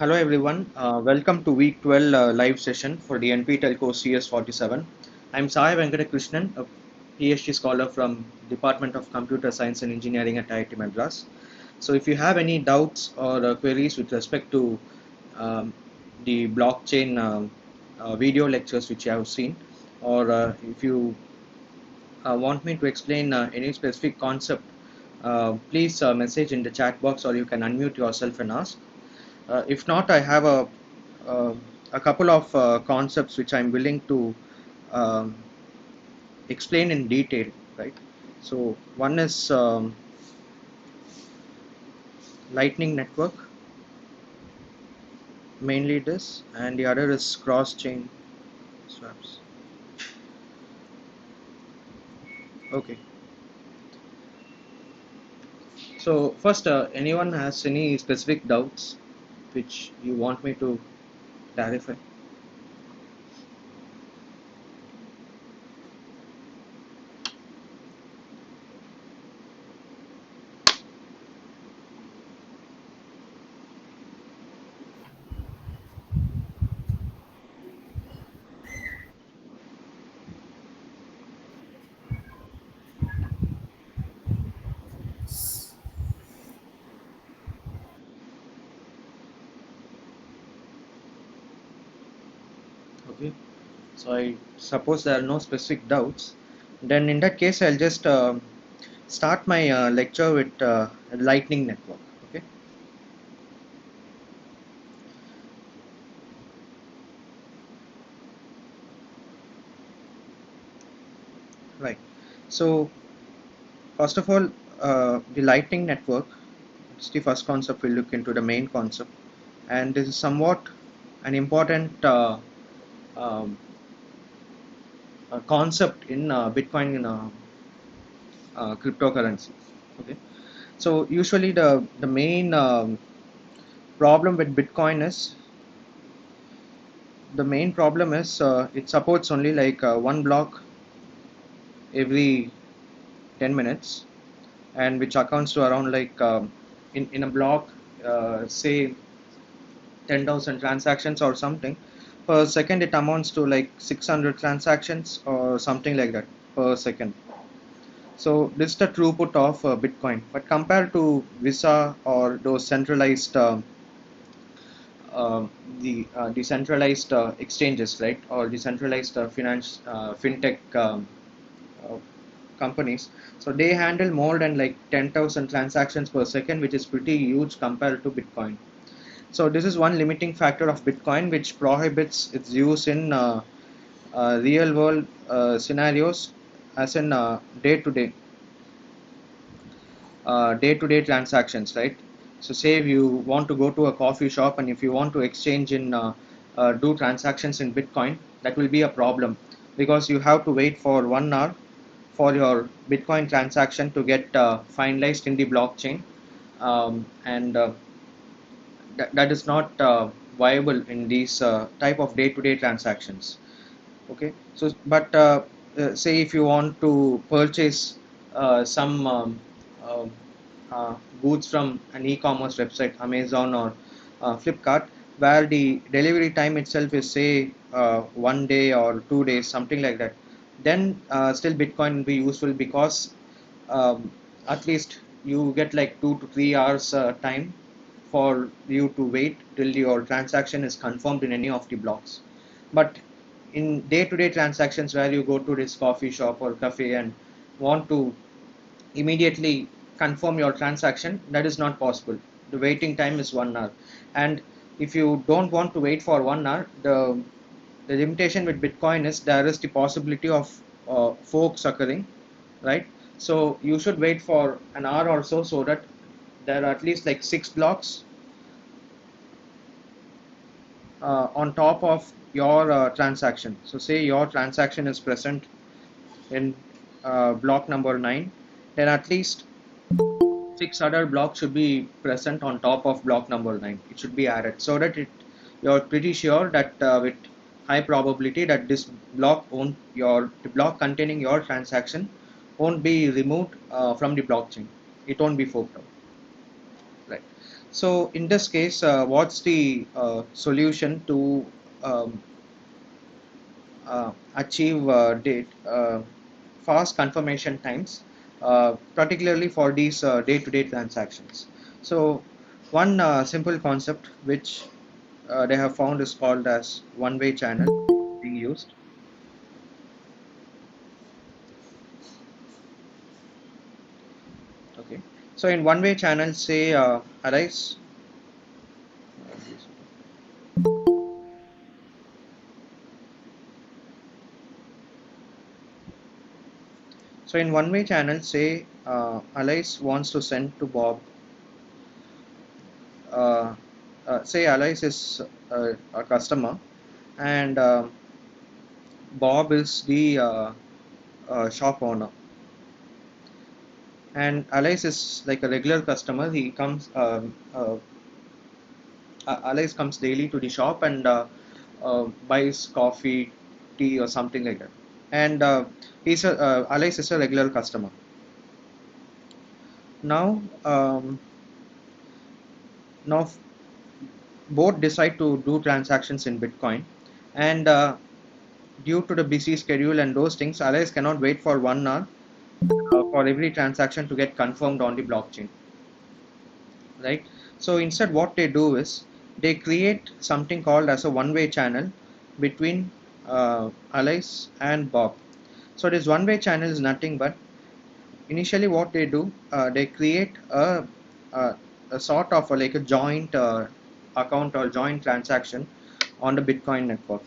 Hello everyone, welcome to week 12 live session for the NPTEL course CS47. I'm Sai Venkatakrishnan, a PhD scholar from Department of Computer Science and Engineering at IIT Madras. So if you have any doubts or queries with respect to the blockchain video lectures which you have seen, or if you want me to explain any specific concept, please message in the chat box or you can unmute yourself and ask. If not, I have uh, a couple of concepts which I'm willing to um, explain in detail, right? So one is Lightning Network, mainly this, and the other is cross-chain swaps. Okay. So first, anyone has any specific doubts which you want me to clarify? Okay. So I suppose there are no specific doubts. Then in that case, I'll just start my lecture with Lightning Network. Okay. Right. So first of all, the Lightning Network is the first concept we'll look into, the main concept, and this is somewhat an important um, concept in Bitcoin cryptocurrency. Okay. So usually the main problem with Bitcoin is it supports only like one block every 10 minutes, and which accounts to around like in a block, say 10,000 transactions or something per second. It amounts to like 600 transactions or something like that per second. So this is the throughput of Bitcoin. But compared to Visa or those centralized uh, the decentralized exchanges, right, or decentralized fintech uh, companies, so they handle more than like 10,000 transactions per second, which is pretty huge compared to Bitcoin. So this is one limiting factor of Bitcoin, which prohibits its use in real world scenarios, as in day-to-day transactions, right? So say if you want to go to a coffee shop and if you want to exchange in do transactions in Bitcoin, that will be a problem because you have to wait for 1 hour for your Bitcoin transaction to get finalized in the blockchain, and that is not viable in these type of day-to-day transactions. Okay. So but say if you want to purchase some uh, uh, goods from an e-commerce website, Amazon or Flipkart, where the delivery time itself is say 1 day or 2 days, something like that, then still Bitcoin will be useful because at least you get like 2 to 3 hours time for you to wait till your transaction is confirmed in any of the blocks. But in day-to-day transactions where you go to this coffee shop or cafe and want to immediately confirm your transaction, that is not possible. The waiting time is 1 hour, and if you don't want to wait for 1 hour, the limitation with Bitcoin is there is the possibility of forks occurring, right? So you should wait for an hour or so, so that there are at least like 6 blocks on top of your transaction. So say your transaction is present in block number 9, then at least 6 other blocks should be present on top of block number 9. It should be added so that you're pretty sure that with high probability that this block won't your the block containing your transaction won't be removed from the blockchain. It won't be forked out. right? So in this case, what's the solution to um, achieve fast confirmation times, particularly for these day-to-day transactions? So one simple concept which they have found is called as one-way channel being used. Okay, so in one-way channel, say arise. So in one-way channel, say Alice wants to send to Bob. Uh, say Alice is a customer, and Bob is the shop owner, and Alice is like a regular customer. He comes. Alice comes daily to the shop and buys coffee, tea, or something like that. And Alice is a regular customer. Now, now both decide to do transactions in Bitcoin, and due to the busy schedule and those things, Alice cannot wait for 1 hour for every transaction to get confirmed on the blockchain, right? So instead, what they do is they create something called as a one-way channel between Alice and Bob. So this one-way channel is nothing but initially what they do, they create a, a sort of like a joint account or joint transaction on the Bitcoin network.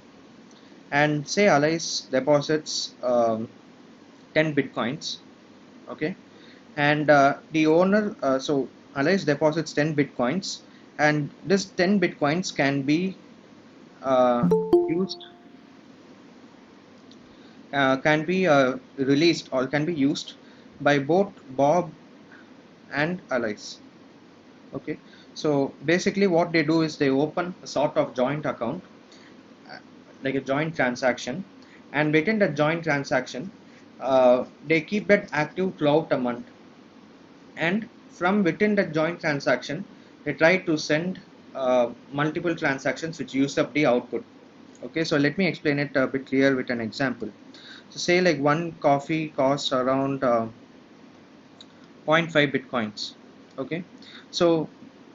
And say Alice deposits 10 Bitcoins, okay, and the owner, so Alice deposits 10 Bitcoins, and this 10 Bitcoins uh, used, can be released or can be used by both Bob and Alice. Okay, so basically what they do is they open a sort of joint account, uh, like a joint transaction, and within the joint transaction, they keep that active throughout a month, and from within the joint transaction, they try to send multiple transactions which use up the output. Okay, so let me explain it a bit clear with an example. So say like one coffee costs around zero point 0.5 bitcoins. Okay, so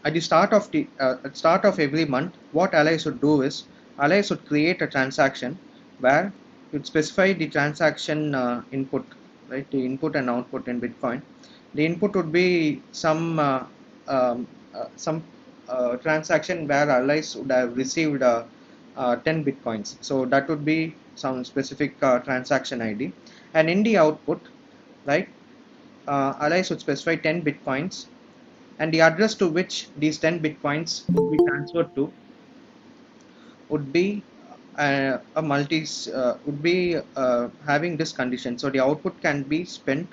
at start of every month, what Allies would do is Allies would create a transaction where you'd specify the transaction input, right? The input and output in Bitcoin. The input would be um, some transaction where Allies would have received 10 bitcoins. So that would be some specific transaction ID, and in the output, right? Allies would specify 10 bitcoins, and the address to which these 10 bitcoins would be transferred to would be a multi would be having this condition. So the output can be spent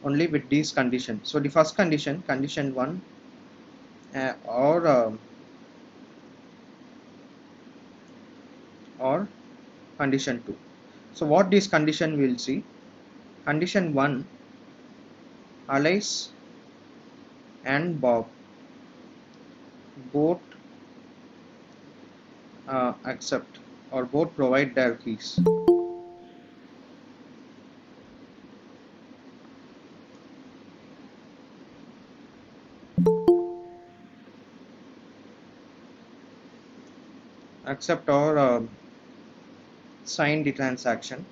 only with these conditions. So the first condition, condition 1, or condition 2. So what this condition will see, condition 1, Alice and Bob both accept or both provide their keys. Accept or sign the transaction.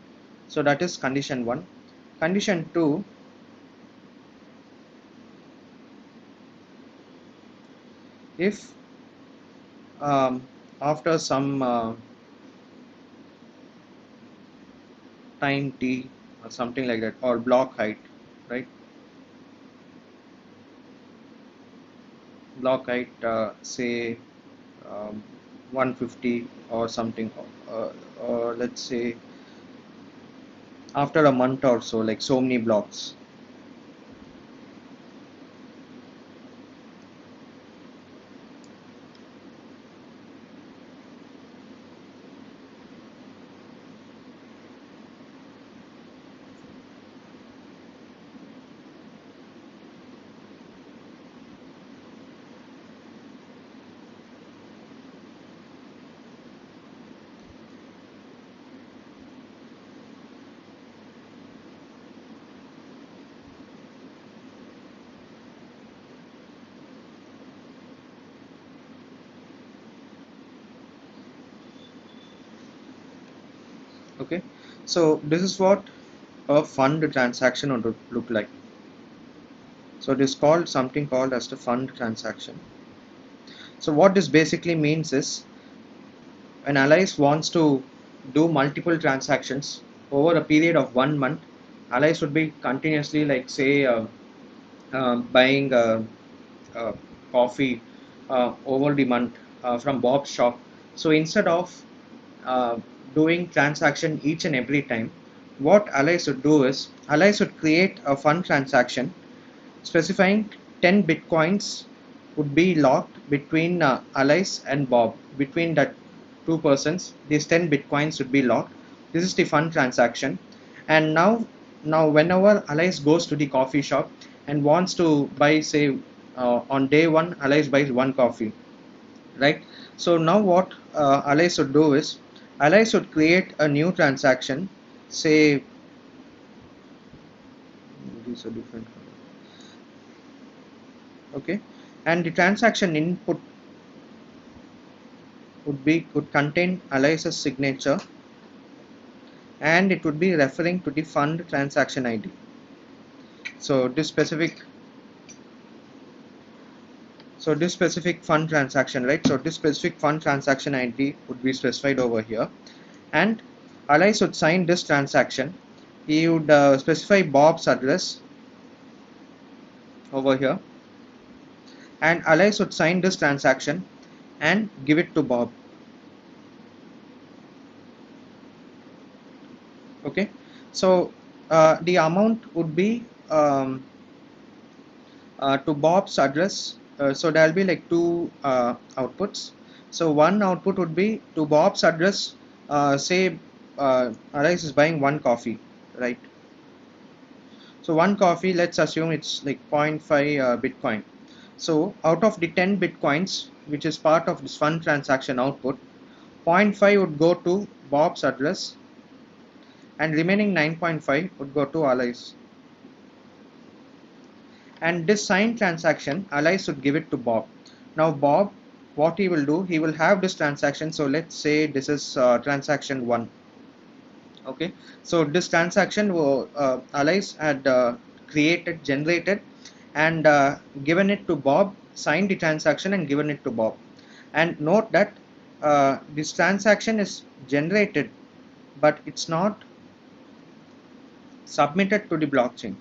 So that is condition 1. Condition 2, if um, after some time t or something like that, or block height, right? Block height, say 150 or something, or let's say after a month or so, like so many blocks. Okay, so this is what a fund transaction would look like. So it is called something called as the fund transaction. So what this basically means is, when Allies wants to do multiple transactions over a period of 1 month, Allies would be continuously, like say, buying coffee over the month from Bob's shop. So instead of uh, doing transaction each and every time, what Allies would do is Allies would create a fund transaction specifying 10 bitcoins would be locked between Allies and Bob. Between that two persons, these 10 bitcoins would be locked. This is the fund transaction. And now whenever Allies goes to the coffee shop and wants to buy, say, on day one, Allies buys one coffee, right? So now what Allies would do is Allies would create a new transaction, say, these are different, okay, and the transaction input would contain Alice's signature, and it would be referring to the fund transaction ID. So this specific fund transaction, right? So this specific fund transaction ID would be specified over here, and Alice would sign this transaction. He would specify Bob's address over here, and Alice would sign this transaction and give it to Bob. Okay, so the amount would be to Bob's address. So there'll be like two outputs. So one output would be to Bob's address. Say Arise is buying one coffee, right? So one coffee, let's assume it's like zero point 0.5 Bitcoin. So out of the 10 Bitcoins, which is part of this fund transaction output, zero point 0.5 would go to Bob's address, and remaining 9.5 would go to Alice. And this signed transaction, Alice would give it to Bob. Now Bob, what he will do, he will have this transaction. So let's say this is transaction 1. Okay, so this transaction Alice had generated, and given it to Bob, signed the transaction and given it to Bob. And note that this transaction is generated, but it's not submitted to the blockchain.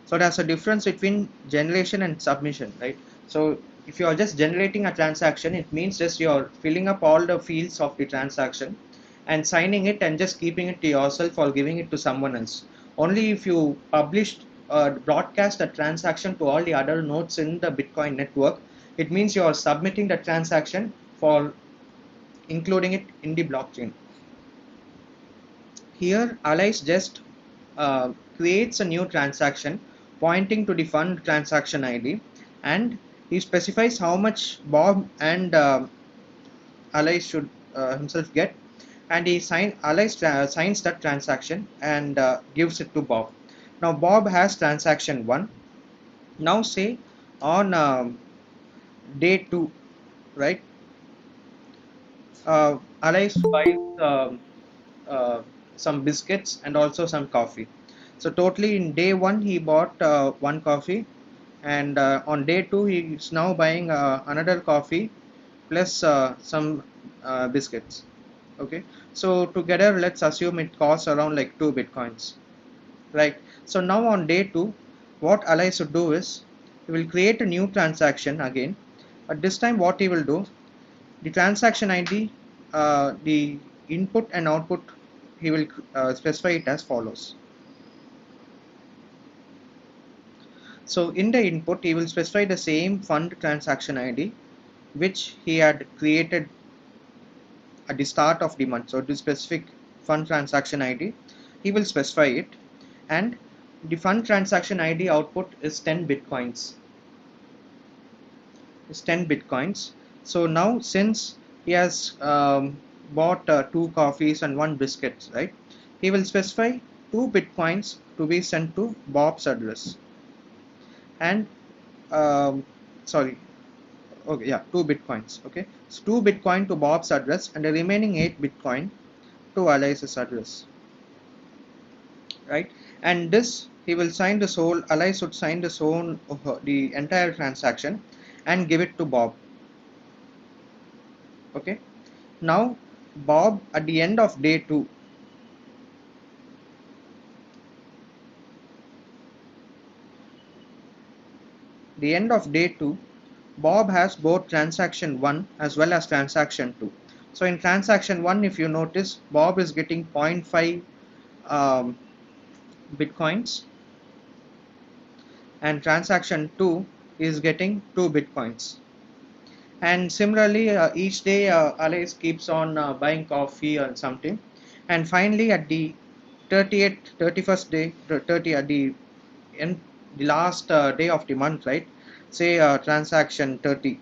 So there's a difference between generation and submission, right? So if you are just generating a transaction, it means just you're filling up all the fields of the transaction and signing it and just keeping it to yourself or giving it to someone else. Only if you broadcast a transaction to all the other nodes in the Bitcoin network, it means you are submitting the transaction for including it in the blockchain. Here, Alice just creates a new transaction pointing to the fund transaction ID, and he specifies how much Bob and Alice should himself get, and Alice signs that transaction and gives it to Bob. Now Bob has transaction 1. Now say on day 2, right? Alice buys uh, some biscuits and also some coffee. So totally in day 1 he bought one coffee, and on day 2 he is now buying another coffee plus some biscuits. Okay, so together let's assume it costs around like 2 bitcoins, right? So now on day 2, what Alice would do is he will create a new transaction again, but this time what he will do, the transaction ID, the input and output, he will specify it as follows. So in the input, he will specify the same fund transaction ID which he had created at the start of the month. So the specific fund transaction ID, he will specify it, and the fund transaction ID output is 10 bitcoins. Is 10 bitcoins. So now since he has bought 2 coffees and 1 biscuit, right? He will specify 2 bitcoins to be sent to Bob's address, and um, sorry, okay, yeah, 2 bitcoins. Okay, so 2 bitcoin to Bob's address and the remaining 8 bitcoin to Alice's address, right? And this he will sign the soul. Alice would sign the soul of the entire transaction and give it to Bob. Okay, now Bob at the end of day 2, the end of day 2, Bob has both transaction 1 as well as transaction 2. So in transaction 1, if you notice, Bob is getting zero point 0.5 um, bitcoins, and transaction 2 is getting 2 bitcoins. And similarly, each day Alice keeps on buying coffee or something, and finally at the 30th 31st day, 30 at the end, the last day of the month, right? Say transaction 30,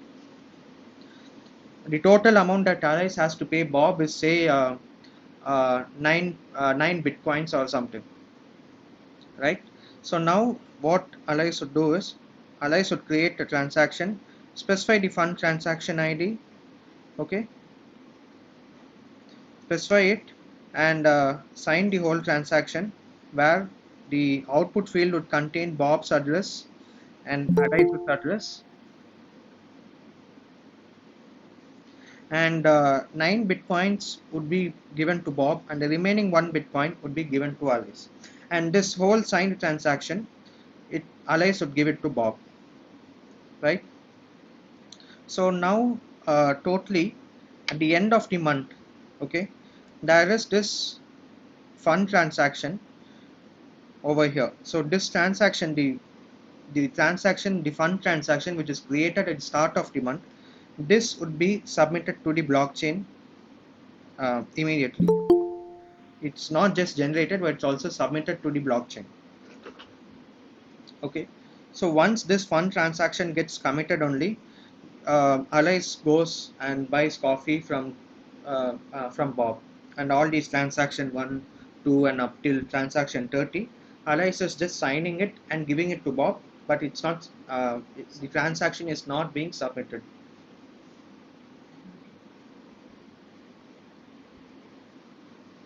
the total amount that Alice has to pay Bob is say 9 bitcoins or something, right? So now what Alice would do is, Alice would create a transaction, specify the fund transaction ID, okay, specify it, and sign the whole transaction, where the output field would contain Bob's address and Alice's address, and 9 bitcoins would be given to Bob, and the remaining 1 bitcoin would be given to Alice. And this whole signed transaction, Alice would give it to Bob, right? So now totally at the end of the month, okay, there is this fund transaction over here. So this transaction, the fund transaction which is created at the start of the month, this would be submitted to the blockchain immediately. It's not just generated, but it's also submitted to the blockchain. Okay, so once this fund transaction gets committed only, Alice goes and buys coffee from Bob, and all these transaction 1, 2, and up till transaction 30, Alice is just signing it and giving it to Bob, but it's not the transaction is not being submitted.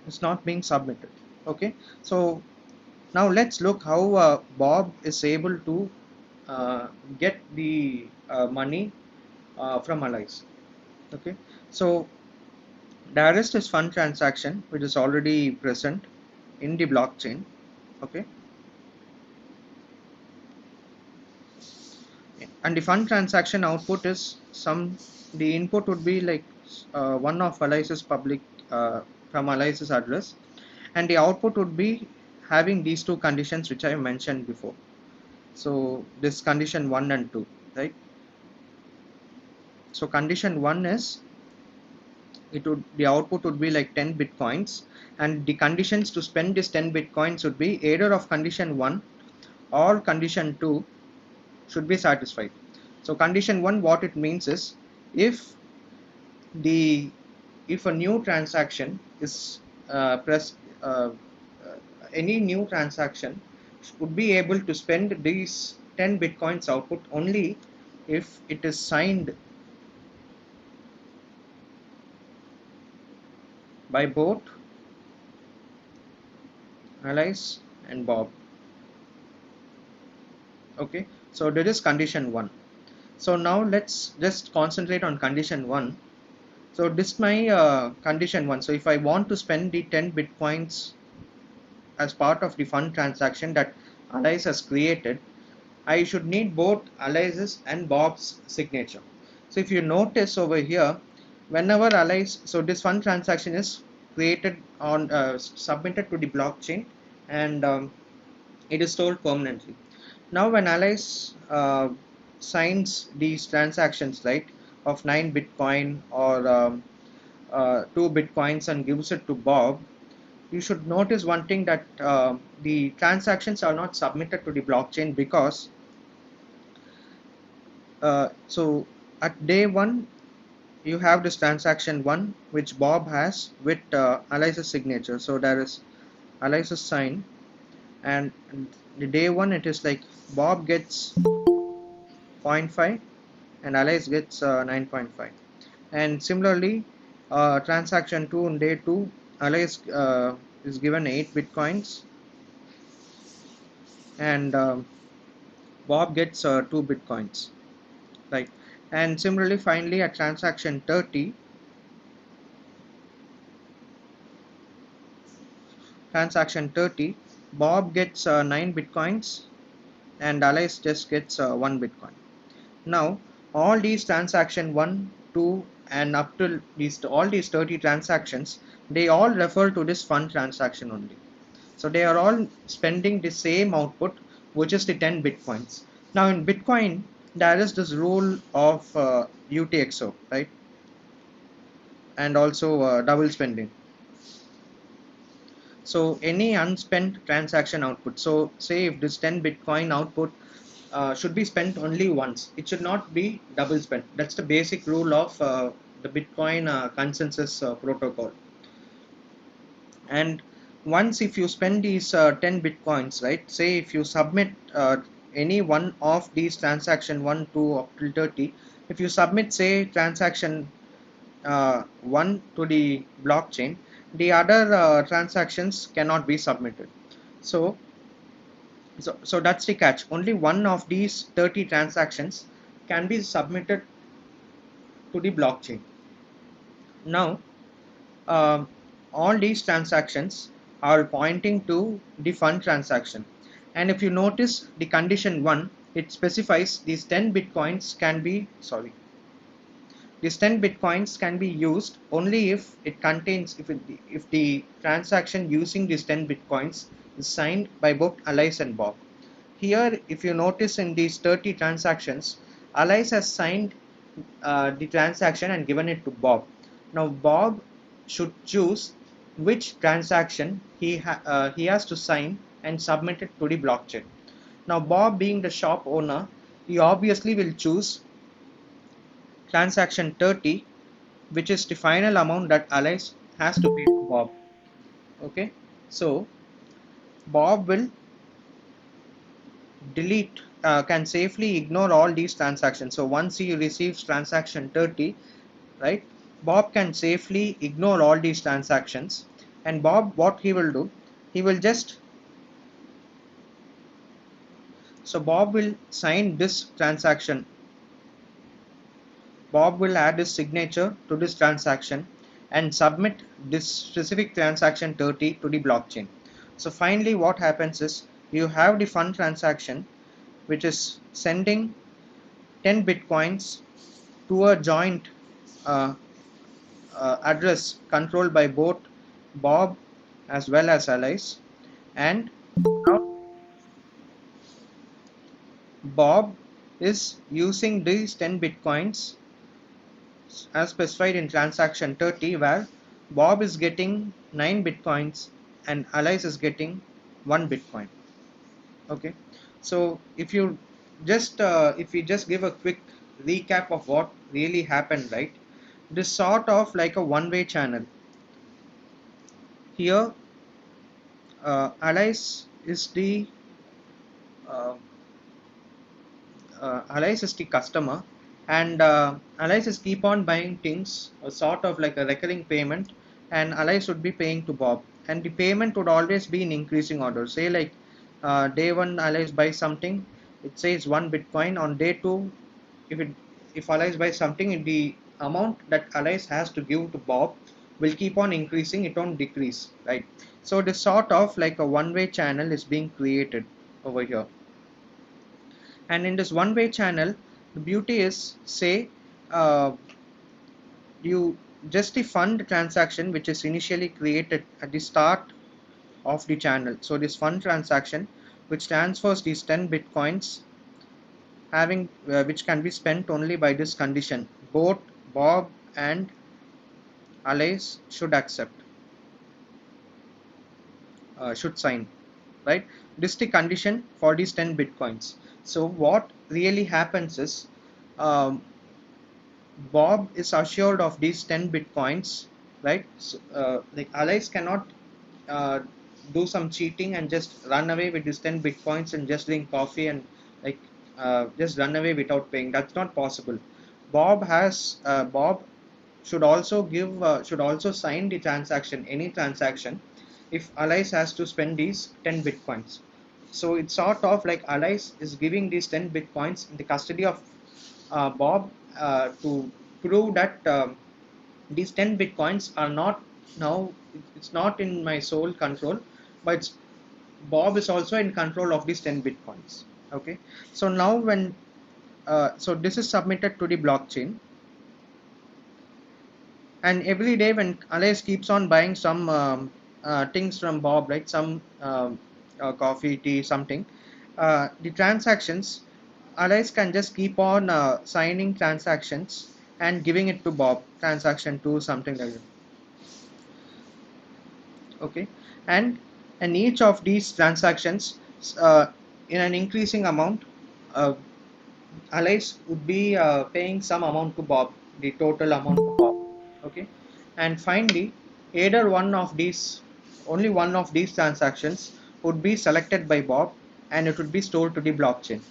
It's not being submitted. Okay, so now let's look how Bob is able to get the money from Alice. Okay, so there is this fund transaction which is already present in the blockchain. Okay, and the fund transaction output is the input would be like one of Alice's public from Alice's address, and the output would be having these two conditions which I mentioned before. So this condition 1 and 2, right? So condition 1 is, the output would be like 10 bitcoins, and the conditions to spend this 10 bitcoins would be either of condition 1 or condition 2 should be satisfied. So condition 1, what it means is, if the if a new transaction is press any new transaction would be able to spend these 10 bitcoins output only if it is signed by both Alice and Bob. Okay, so that is condition 1. So now let's just concentrate on condition 1. So this my condition 1. So if I want to spend the 10 bitcoins as part of the fund transaction that Alice has created, I should need both Alice's and Bob's signature. So if you notice over here, whenever Alice, so this fund transaction is created on submitted to the blockchain, and it is stored permanently. Now when Alice signs these transactions, right, of 9 bitcoin or 2 bitcoins and gives it to Bob, you should notice one thing, that the transactions are not submitted to the blockchain, because so at day 1 you have this transaction 1 which Bob has with Alice's signature. So there is Alice's sign, and the day 1 it is like Bob gets 0.5 and Alice gets 9.5. And similarly, transaction 2 on day 2, Alice is given 8 bitcoins and Bob gets 2 bitcoins, right? And similarly, finally, at transaction 30, Bob gets 9 bitcoins and Alice just gets 1 bitcoin. Now, all these transaction 1, 2, and up to these all these 30 transactions, they all refer to this fund transaction only. So they are all spending the same output, which is the 10 bitcoins. Now in Bitcoin, there is this rule of UTXO, right? And also double spending. So any unspent transaction output. So say if this 10 Bitcoin output should be spent only once, it should not be double spent. That's the basic rule of the Bitcoin consensus protocol. And once if you spend these 10 bitcoins, right, say if you submit any one of these transaction 1 2 up till 30, if you submit say transaction 1 to the blockchain, the other transactions cannot be submitted. So that's the catch, only one of these 30 transactions can be submitted to the blockchain. Now um, all these transactions are pointing to the fund transaction, and if you notice the condition 1, it specifies these 10 bitcoins can be these 10 bitcoins can be used only if it contains if the transaction using these 10 bitcoins is signed by both Alice and Bob. Here if you notice in these 30 transactions, Alice has signed the transaction and given it to Bob. Now Bob should choose which transaction he has to sign and submit it to the blockchain. Now Bob, being the shop owner, he obviously will choose transaction 30, which is the final amount that Alice has to pay to Bob. Okay, so Bob will delete can safely ignore all these transactions. So once he receives transaction 30, right, Bob can safely ignore all these transactions. And Bob, what he will do, he will just so Bob will sign this transaction. Bob will add his signature to this transaction and submit this specific transaction 30 to the blockchain. So finally what happens is you have the fund transaction, which is sending 10 bitcoins to a joint uh, address controlled by both Bob as well as Alice. And now Bob is using these 10 bitcoins as specified in transaction 30, where Bob is getting 9 bitcoins and Alice is getting 1 bitcoin. Okay, so if we just give a quick recap of what really happened, right? This sort of like a one-way channel. Here Alice is the uh, Alice is the customer, and Alice is keep on buying things, a sort of like a recurring payment, and Alice would be paying to Bob, and the payment would always be in increasing order. Say like day one Alice buys something, it says 1 Bitcoin. On day two, if it if Alice buys something, the amount that Alice has to give to Bob will keep on increasing, it won't decrease, right? So this sort of like a one-way channel is being created over here. And in this one-way channel, the beauty is, say uh, you just the fund transaction which is initially created at the start of the channel. So this fund transaction which transfers these 10 bitcoins, having which can be spent only by this condition, both Bob and Alice should accept, should sign, right? This is the condition for these 10 bitcoins. So what really happens is, um, Bob is assured of these 10 bitcoins, right? So, like Alice cannot uh, do some cheating and just run away with these 10 bitcoins and just drink coffee and like just run away without paying. That's not possible. Bob should also sign the transaction, any transaction, if Alice has to spend these 10 bitcoins. So it's sort of like Alice is giving these 10 bitcoins in the custody of Bob, to prove that these 10 bitcoins are not now, it's not in my sole control, but Bob is also in control of these 10 bitcoins. Okay, so now when so this is submitted to the blockchain, and every day when Alice keeps on buying some things from Bob, right, some coffee, tea, something, the transactions, Alice can just keep on signing transactions and giving it to Bob, transaction 2, something like that. Okay, and each of these transactions, uh, in an increasing amount, uh, Alice would be paying some amount to Bob, the total amount to Bob. Okay, and finally, either one of these, only one of these transactions would be selected by Bob, and it would be stored to the blockchain.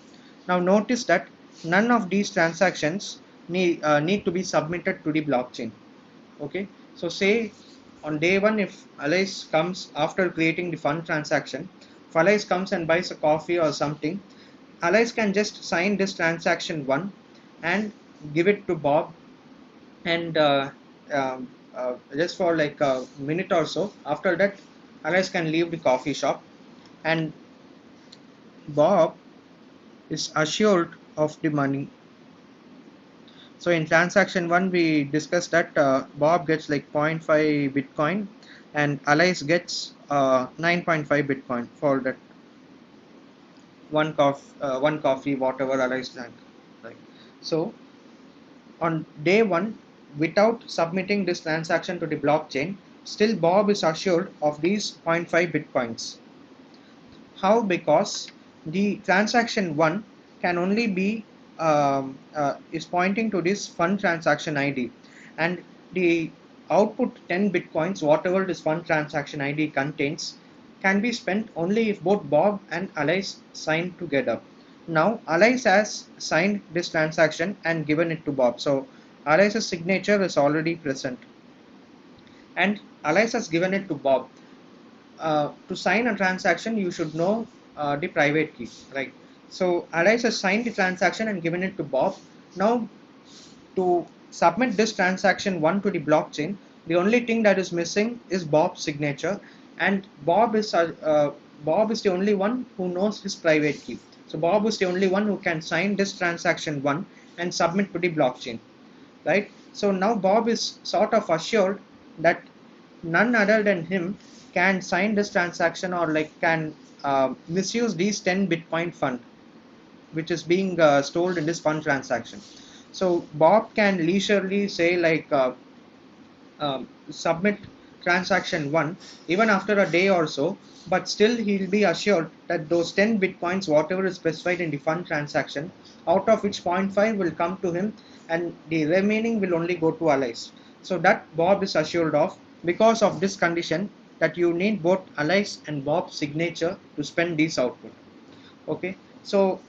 Now notice that none of these transactions need to be submitted to the blockchain. Okay, so say on day one, if Alice comes after creating the fund transaction, if Alice comes and buys a coffee or something, Alice can just sign this transaction one and give it to Bob, and just for like a minute or so. After that, Alice can leave the coffee shop, and Bob is assured of the money. So in transaction one, we discussed that Bob gets like zero point 0.5 Bitcoin, and Alice gets 9.5 Bitcoin for that one coffee, whatever Alice drank. Right. So on day one, without submitting this transaction to the blockchain, still Bob is assured of these zero point 0.5 Bitcoins. How? Because the transaction 1 can only be is pointing to this fund transaction ID, and the output 10 bitcoins, whatever this fund transaction ID contains, can be spent only if both Bob and Alice sign together. Now Alice has signed this transaction and given it to Bob, so Alice's signature is already present, and Alice has given it to Bob. To sign a transaction, you should know the private key, right? So Alice has signed the transaction and given it to Bob. Now, to submit this transaction one to the blockchain, the only thing that is missing is Bob's signature, and Bob is the only one who knows his private key. So Bob is the only one who can sign this transaction one and submit to the blockchain, right? So now Bob is sort of assured that none other than him can sign this transaction, or like can misuse these 10 Bitcoin fund, which is being stored in this fund transaction. So Bob can leisurely say like submit transaction one even after a day or so, but still he'll be assured that those 10 bitcoins, whatever is specified in the fund transaction, out of which zero point 0.5 will come to him, and the remaining will only go to Alice. So that Bob is assured of because of this condition, that you need both Alice and Bob's signature to spend these output. Okay, so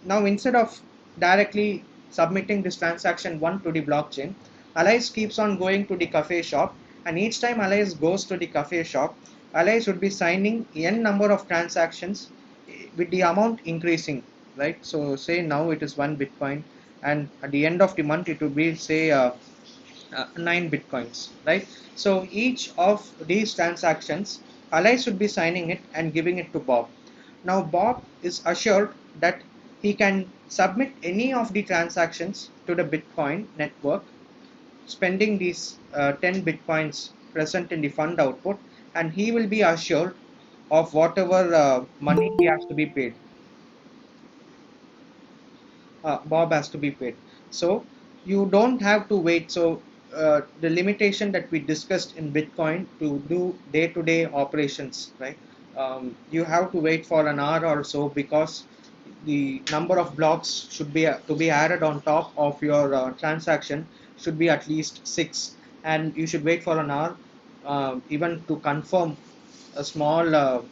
now instead of directly submitting this transaction one to the blockchain, Alice keeps on going to the cafe shop, and each time Alice goes to the cafe shop, Alice would be signing n number of transactions with the amount increasing, right? So say now it is 1 Bitcoin, and at the end of the month it would be say 9 bitcoins, right? So each of these transactions, Alice should be signing it and giving it to Bob. Now Bob is assured that he can submit any of the transactions to the Bitcoin network, spending these 10 bitcoins present in the fund output, and he will be assured of whatever money he has to be paid. Bob has to be paid. So you don't have to wait. So the limitation that we discussed in Bitcoin to do day-to-day operations, right? You have to wait for an hour or so, because the number of blocks should be to be added on top of your transaction should be at least 6, and you should wait for an hour even to confirm a small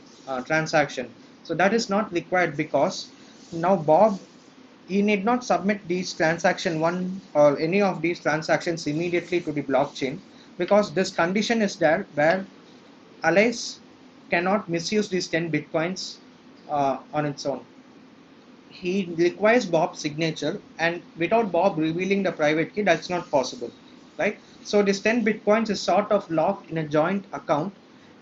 transaction. So that is not required, because now Bob he need not submit these transaction one or any of these transactions immediately to the blockchain, because this condition is there where Alice cannot misuse these 10 bitcoins on its own. He requires Bob's signature, and without Bob revealing the private key, that's not possible, right? So this 10 bitcoins is sort of locked in a joint account,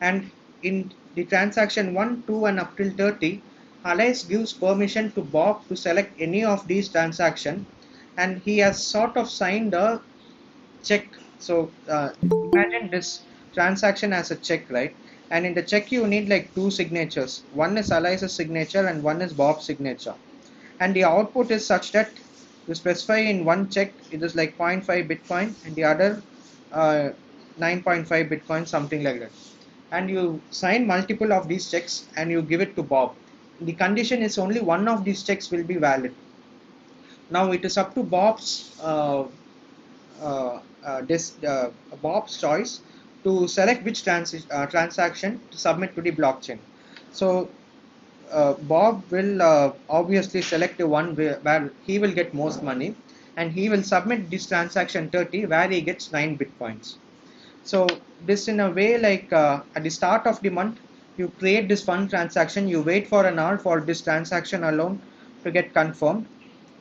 and in the transaction 1, 2, and up till 30, Alice gives permission to Bob to select any of these transactions, and he has sort of signed a check. So imagine this transaction as a check, right? And in the check, you need like two signatures. One is Alice's signature, and one is Bob's signature, and the output is such that you specify in one check it is like zero point 0.5 bitcoin, and the other 9.5 bitcoin, something like that, and you sign multiple of these checks and you give it to Bob. The condition is only one of these checks will be valid. Now it is up to Bob's choice to select which transaction to submit to the blockchain. So Bob will obviously select the one where he will get most money, and he will submit this transaction 30 where he gets 9 bitcoins. So this in a way, like at the start of the month, you create this fund transaction, you wait for an hour for this transaction alone to get confirmed.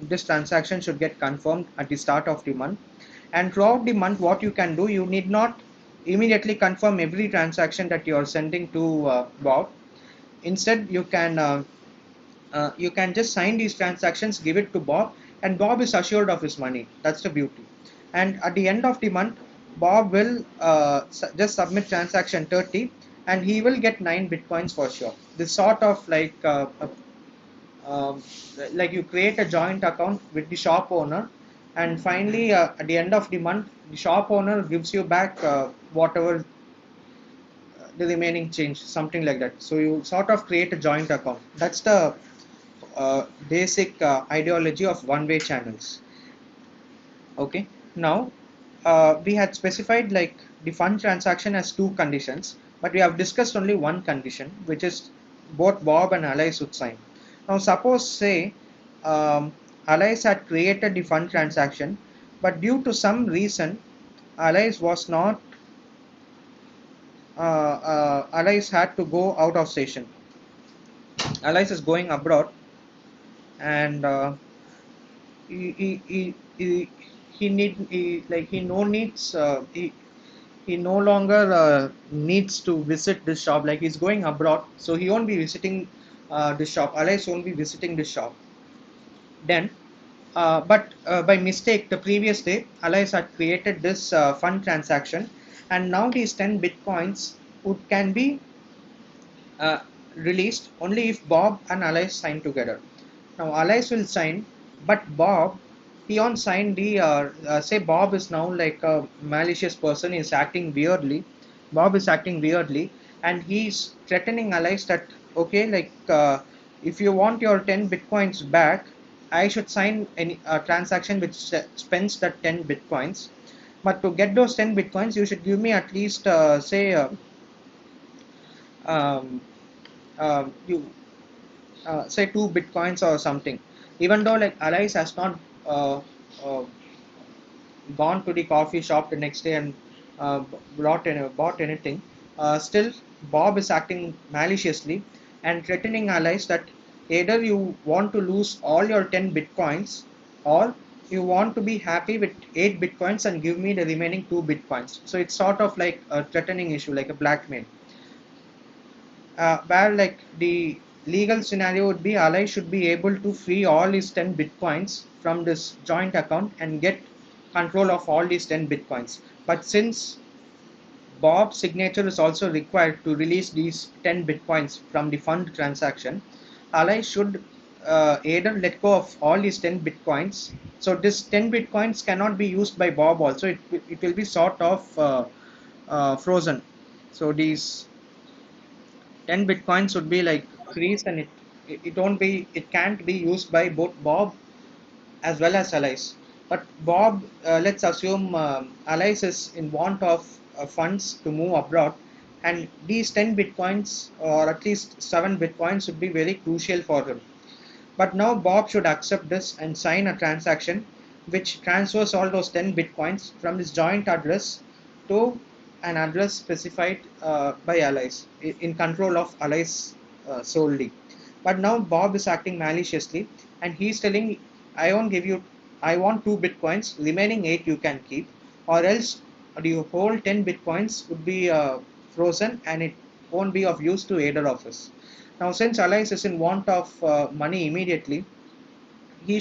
This transaction should get confirmed at the start of the month, and throughout the month what you can do, you need not immediately confirm every transaction that you are sending to Bob. Instead you can just sign these transactions, give it to Bob, and Bob is assured of his money. That's the beauty. And at the end of the month, Bob will just submit transaction 30, and he will get 9 bitcoins for sure. This sort of um, like you create a joint account with the shop owner, and finally at the end of the month, the shop owner gives you back whatever the remaining change, something like that. So you sort of create a joint account. That's the basic ideology of one-way channels. Okay, now we had specified like the fund transaction as two conditions, but we have discussed only one condition, which is both Bob and Alice would sign. Now suppose say Alice had created the fund transaction, but due to some reason Alice was not Alice had to go out of station. Alice is going abroad, and he no needs he no longer needs to visit this shop, like he's going abroad, so he won't be visiting this shop. Alice won't be visiting this shop then, but by mistake the previous day Alice had created this fund transaction, and now these 10 bitcoins can be uh, released only if Bob and Alice sign together. Now Alice will sign, but Bob, he on sign the say Bob is now like a malicious person, is acting weirdly. Bob is acting weirdly, and he's threatening Alice that okay, like if you want your 10 bitcoins back, I should sign any transaction which spends that 10 bitcoins. But to get those 10 bitcoins, you should give me at least say um, you say 2 bitcoins or something. Even though like Alice has not uh, uh, gone to the coffee shop the next day and bought anything, still Bob is acting maliciously and threatening Alice that either you want to lose all your 10 bitcoins, or you want to be happy with 8 bitcoins and give me the remaining 2 bitcoins. So it's sort of like a threatening issue, like a blackmail, where like the legal scenario would be Ali should be able to free all his 10 bitcoins from this joint account and get control of all these 10 bitcoins. But since Bob's signature is also required to release these 10 bitcoins from the fund transaction, Ali should either let go of all these 10 bitcoins. So this 10 bitcoins cannot be used by Bob also. It will be sort of frozen. So these 10 bitcoins would be like freeze, and it won't be, it can't be used by both Bob as well as Alice. But Bob, let's assume Alice is in want of funds to move abroad, and these 10 bitcoins or at least 7 bitcoins would be very crucial for him. But now Bob should accept this and sign a transaction which transfers all those 10 bitcoins from his joint address to an address specified by allies, in control of allies solely. But now Bob is acting maliciously and he's telling, I won't give you, I want 2 bitcoins, remaining 8 you can keep, or else your whole 10 bitcoins would be frozen and it won't be of use to either of us. Now, since Allies is in want of money immediately, he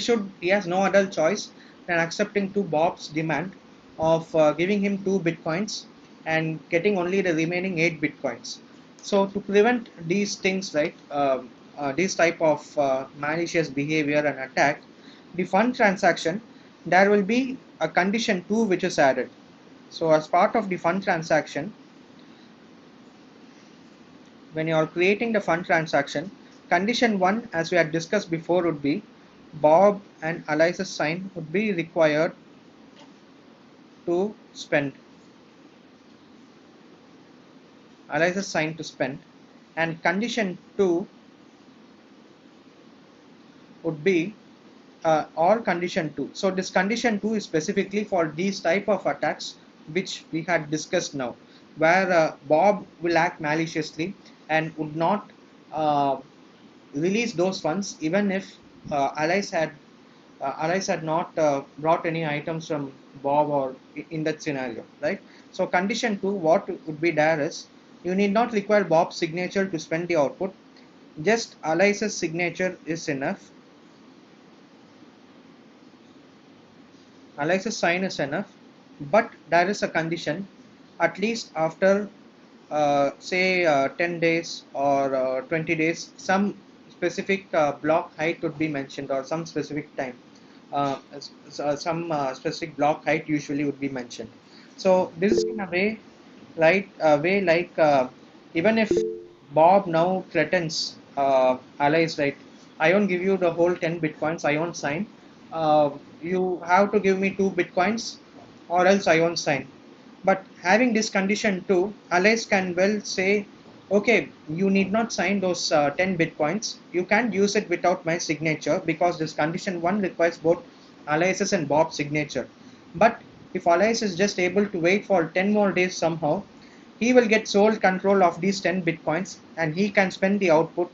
has no other choice than accepting to Bob's demand of giving him 2 bitcoins and getting only the remaining 8 bitcoins. So to prevent these things, right, this type of malicious behavior and attack, the fund transaction, there will be a condition 2 which is added. So as part of the fund transaction, when you are creating the fund transaction, condition 1, as we had discussed before, would be Bob and Eliza's sign would be required to spend. Eliza's sign to spend. And condition 2 would be or condition 2. So this condition 2 is specifically for these type of attacks which we had discussed now, where Bob will act maliciously and would not uh, release those funds even if Allies had not brought any items from Bob or in that scenario, right? So condition 2, what would be there is, you need not require Bob's signature to spend the output. Just Allies' signature is enough. Allies' sign is enough, but there is a condition. At least after say 10 days or 20 days, some specific block height would be mentioned, or some specific time, some specific block height usually would be mentioned. So this is in a way, right, way like even if Bob now threatens allies, right, I won't give you the whole 10 bitcoins, I won't sign, you have to give me 2 bitcoins or else I won't sign. But having this condition too, allies can well say, okay, you need not sign those 10 bitcoins. You can't use it without my signature because this condition 1 requires both allies and Bob's signature. But if allies is just able to wait for 10 more days somehow, he will get sole control of these 10 bitcoins and he can spend the output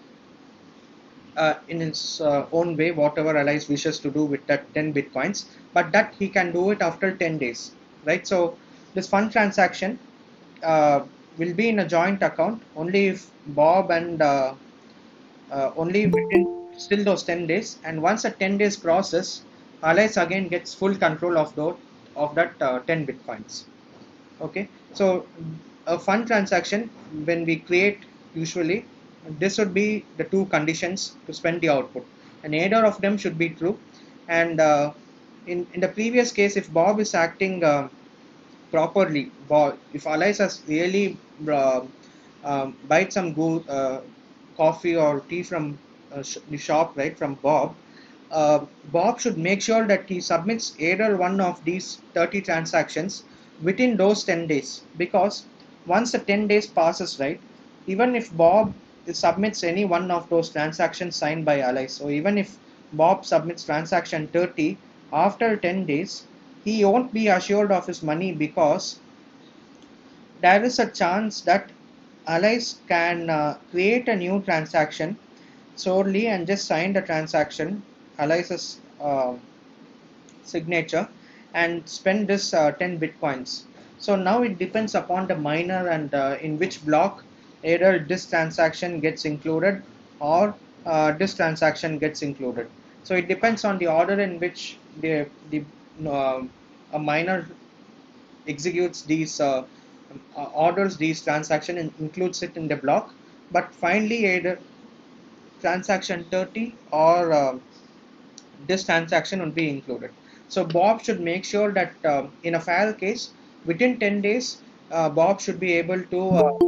in his own way, whatever allies wishes to do with that 10 bitcoins, but that he can do it after 10 days, right? So this fund transaction will be in a joint account only if Bob and only within still those 10 days, and once the 10 days crosses, allies again gets full control of that 10 bitcoins. Okay, so a fund transaction, when we create, usually this would be the two conditions to spend the output, and either of them should be true. And in the previous case, if Bob is acting properly, Bob, if allies has really uh, buy some good coffee or tea from the shop, right, from Bob, Bob should make sure that he submits either one of these 30 transactions within those 10 days, because once the 10 days passes, right, even if Bob submits any one of those transactions signed by allies, so even if Bob submits transaction 30 after 10 days, he won't be assured of his money, because there is a chance that allies can create a new transaction solely and just sign the transaction, allies signature, and spend this 10 bitcoins. So now it depends upon the miner and in which block either this transaction gets included or this transaction gets included. So it depends on the order in which the uh, a miner executes these orders these transaction and includes it in the block. But finally either transaction 30 or this transaction will be included. So Bob should make sure that in a fair case, within 10 days, Bob should be able to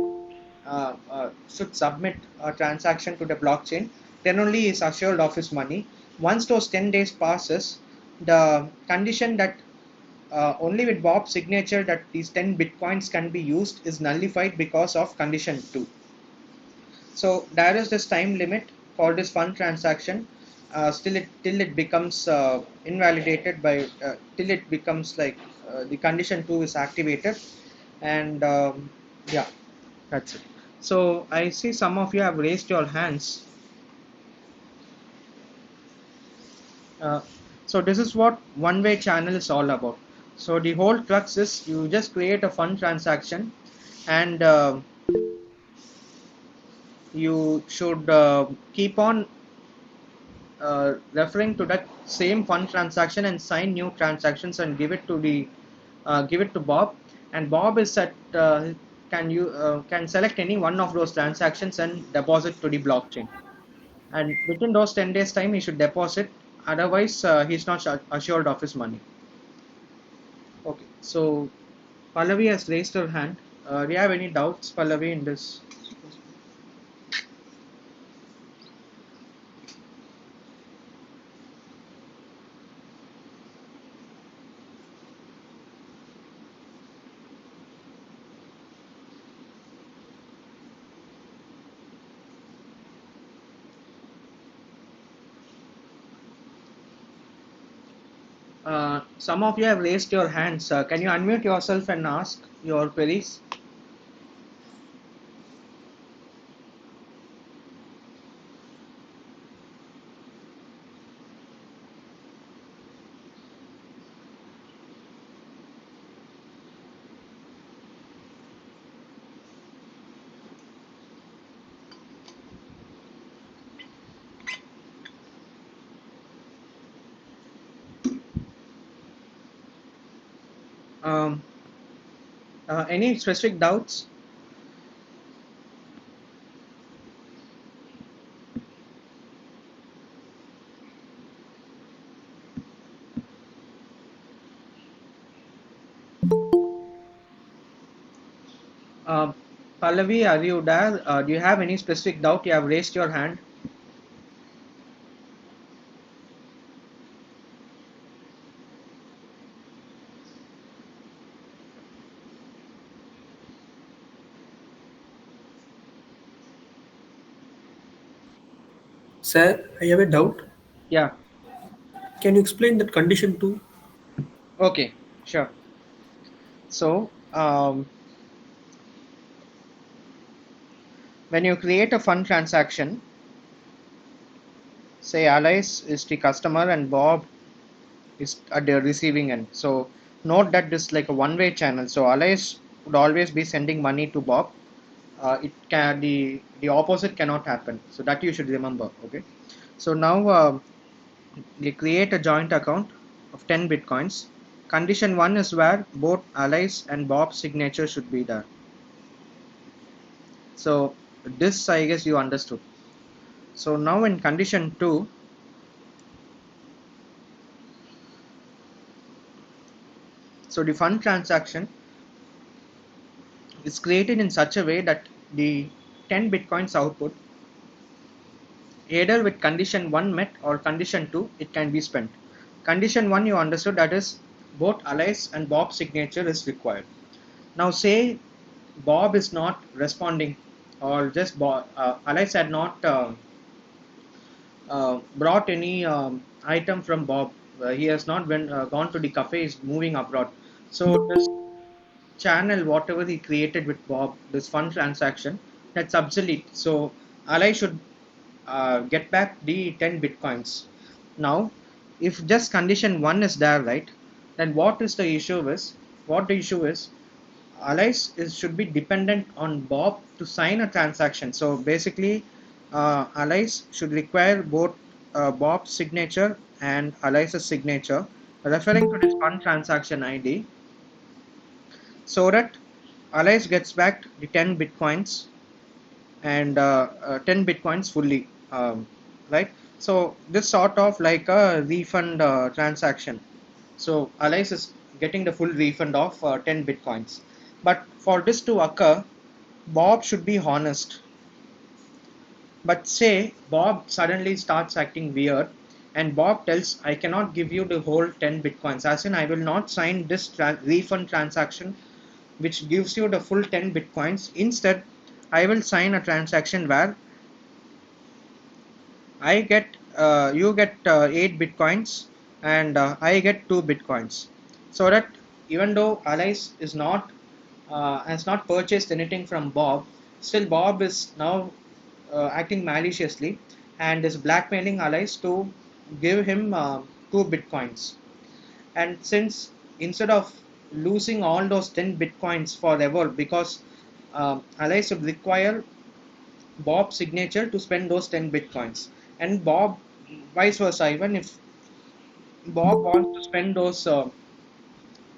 should submit a transaction to the blockchain. Then only he is assured of his money. Once those 10 days passes, the condition that only with Bob's signature that these 10 bitcoins can be used is nullified because of condition 2. So there is this time limit for this fund transaction. till it becomes invalidated by till it becomes like the condition 2 is activated. And yeah, that's it. So I see some of you have raised your hands. uh, so this is what one-way channel is all about. So the whole crux is you just create a fund transaction, and you should keep on referring to that same fund transaction and sign new transactions and give it to Bob. And Bob is at can select any one of those transactions and deposit to the blockchain. And within those 10 days time, he should deposit. Otherwise, he's not assured of his money. Okay. So Pallavi has raised her hand. Do you have any doubts, Pallavi, in this? Some of you have raised your hands. Can you unmute yourself and ask your queries? Um, any specific doubts? Uh, Pallavi, are you there? Do you have any specific doubt? You have raised your hand. Sir, I have a doubt. Yeah. Can you explain that condition too? Okay. Sure. So, when you create a fund transaction, say Alice is the customer and Bob is at the receiving end. So, note that this is like a one-way channel. So, Alice would always be sending money to Bob. It can the opposite cannot happen. So that you should remember. Okay. So now we create a joint account of 10 bitcoins. Condition 1 is where both Alice and Bob's signature should be there. So this I guess you understood. So now in condition 2, so the fund transaction is created in such a way that the 10 bitcoins output, either with condition 1 met or condition 2, it can be spent. Condition 1 you understood, that is both Alice and Bob's signature is required. Now say Bob is not responding, or just Alice had not brought any item from Bob. He has not gone to the cafe, is moving abroad. So this channel, whatever he created with Bob, this fund transaction, that's obsolete. So Alice should get back the 10 bitcoins. Now, if just condition 1 is there, right, then what the issue is, Alice should be dependent on Bob to sign a transaction. So basically, Alice should require both Bob's signature and Alice's signature, referring to this fund transaction ID, so that Alice gets back the 10 bitcoins and 10 bitcoins fully, right? So this sort of like a refund transaction. So Alice is getting the full refund of 10 bitcoins. But for this to occur, Bob should be honest. But say Bob suddenly starts acting weird, and Bob tells, I cannot give you the whole 10 bitcoins, as in I will not sign this refund transaction which gives you the full 10 bitcoins. Instead, I will sign a transaction where I get you get 8 bitcoins and I get 2 bitcoins. So that even though Alice is not has not purchased anything from Bob, still Bob is now acting maliciously and is blackmailing Alice to give him 2 bitcoins. And since instead of losing all those 10 bitcoins forever, because Alice would require Bob's signature to spend those 10 bitcoins, and Bob vice versa, even if Bob wants to spend those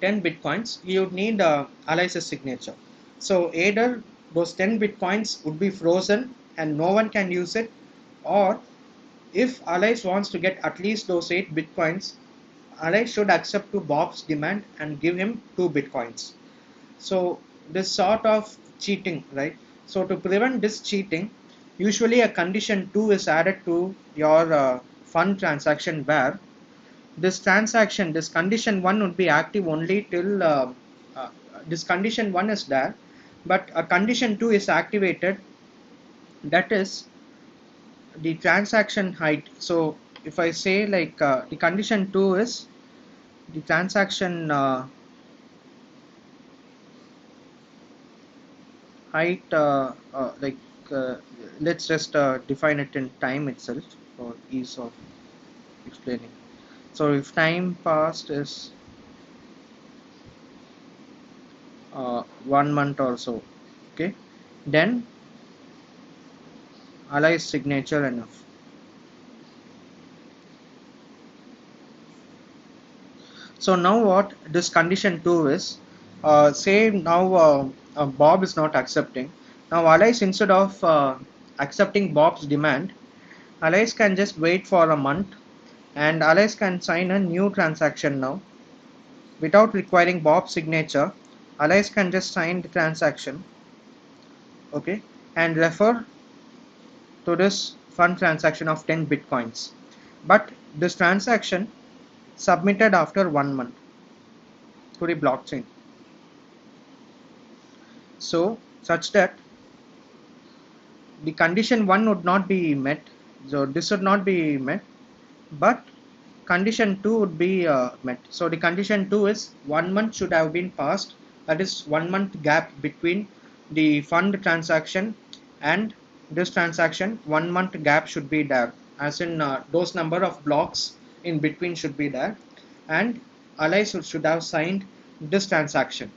10 bitcoins, you would need Alice's signature. So either those 10 bitcoins would be frozen and no one can use it, or if Alice wants to get at least those 8 bitcoins, Alice should accept to Bob's demand and give him 2 bitcoins. So this sort of cheating, right? So to prevent this cheating, usually a condition 2 is added to your fund transaction, where this condition 1 would be active only till uh, this condition 1 is there, but a condition 2 is activated, that is the transaction height. So if I say like the condition 2 is the transaction height, like uh, let's just define it in time itself for ease of explaining. So if time passed is 1 month or so, okay, then Ali's signature enough. So now what this condition 2 is, say now Bob is not accepting. Now Alice, instead of accepting Bob's demand, Alice can just wait for a month and Alice can sign a new transaction now without requiring Bob's signature. Alice can just sign the transaction, okay, and refer to this fund transaction of 10 bitcoins. But this transaction submitted after 1 month to the blockchain. So such that the condition 1 would not be met, so this would not be met, but condition 2 would be met. So the condition 2 is 1 month should have been passed, that is 1 month gap between the fund transaction and this transaction. 1 month gap should be there, as in those number of blocks in between should be there, and Alice should have signed this transaction.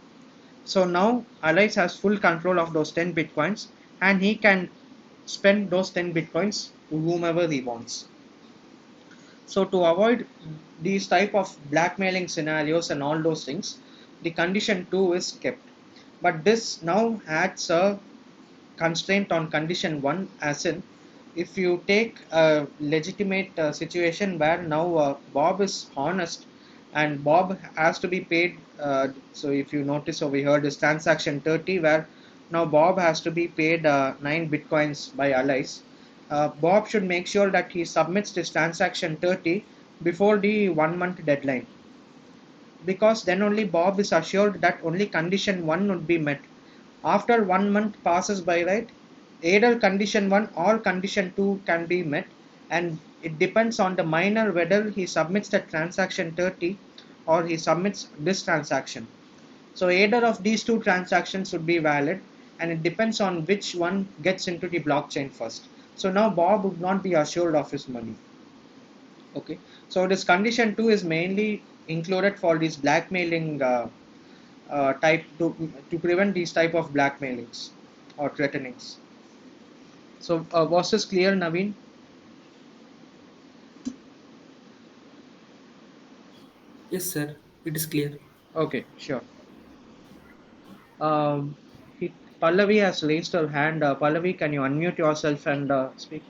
So now Alice has full control of those 10 bitcoins and he can spend those 10 bitcoins to whomever he wants. So to avoid these type of blackmailing scenarios and all those things, the condition 2 is kept. But this now adds a constraint on condition 1, as in if you take a legitimate situation where now Bob is honest and Bob has to be paid. So if you notice over here, this transaction 30, where now Bob has to be paid 9 bitcoins by Alice. Bob should make sure that he submits this transaction 30 before the 1 month deadline, because then only Bob is assured that only condition 1 would be met. After 1 month passes by, right, either condition 1 or condition 2 can be met, and it depends on the miner whether he submits the transaction 30 or he submits this transaction. So either of these two transactions would be valid, and it depends on which one gets into the blockchain first. So now Bob would not be assured of his money. Okay, so this condition 2 is mainly included for this blackmailing type, to prevent these type of blackmailings or threatenings. So was this clear, Naveen? Yes, sir. It is clear. Okay, sure. Um, he, Pallavi has raised her hand. Pallavi, can you unmute yourself and speak?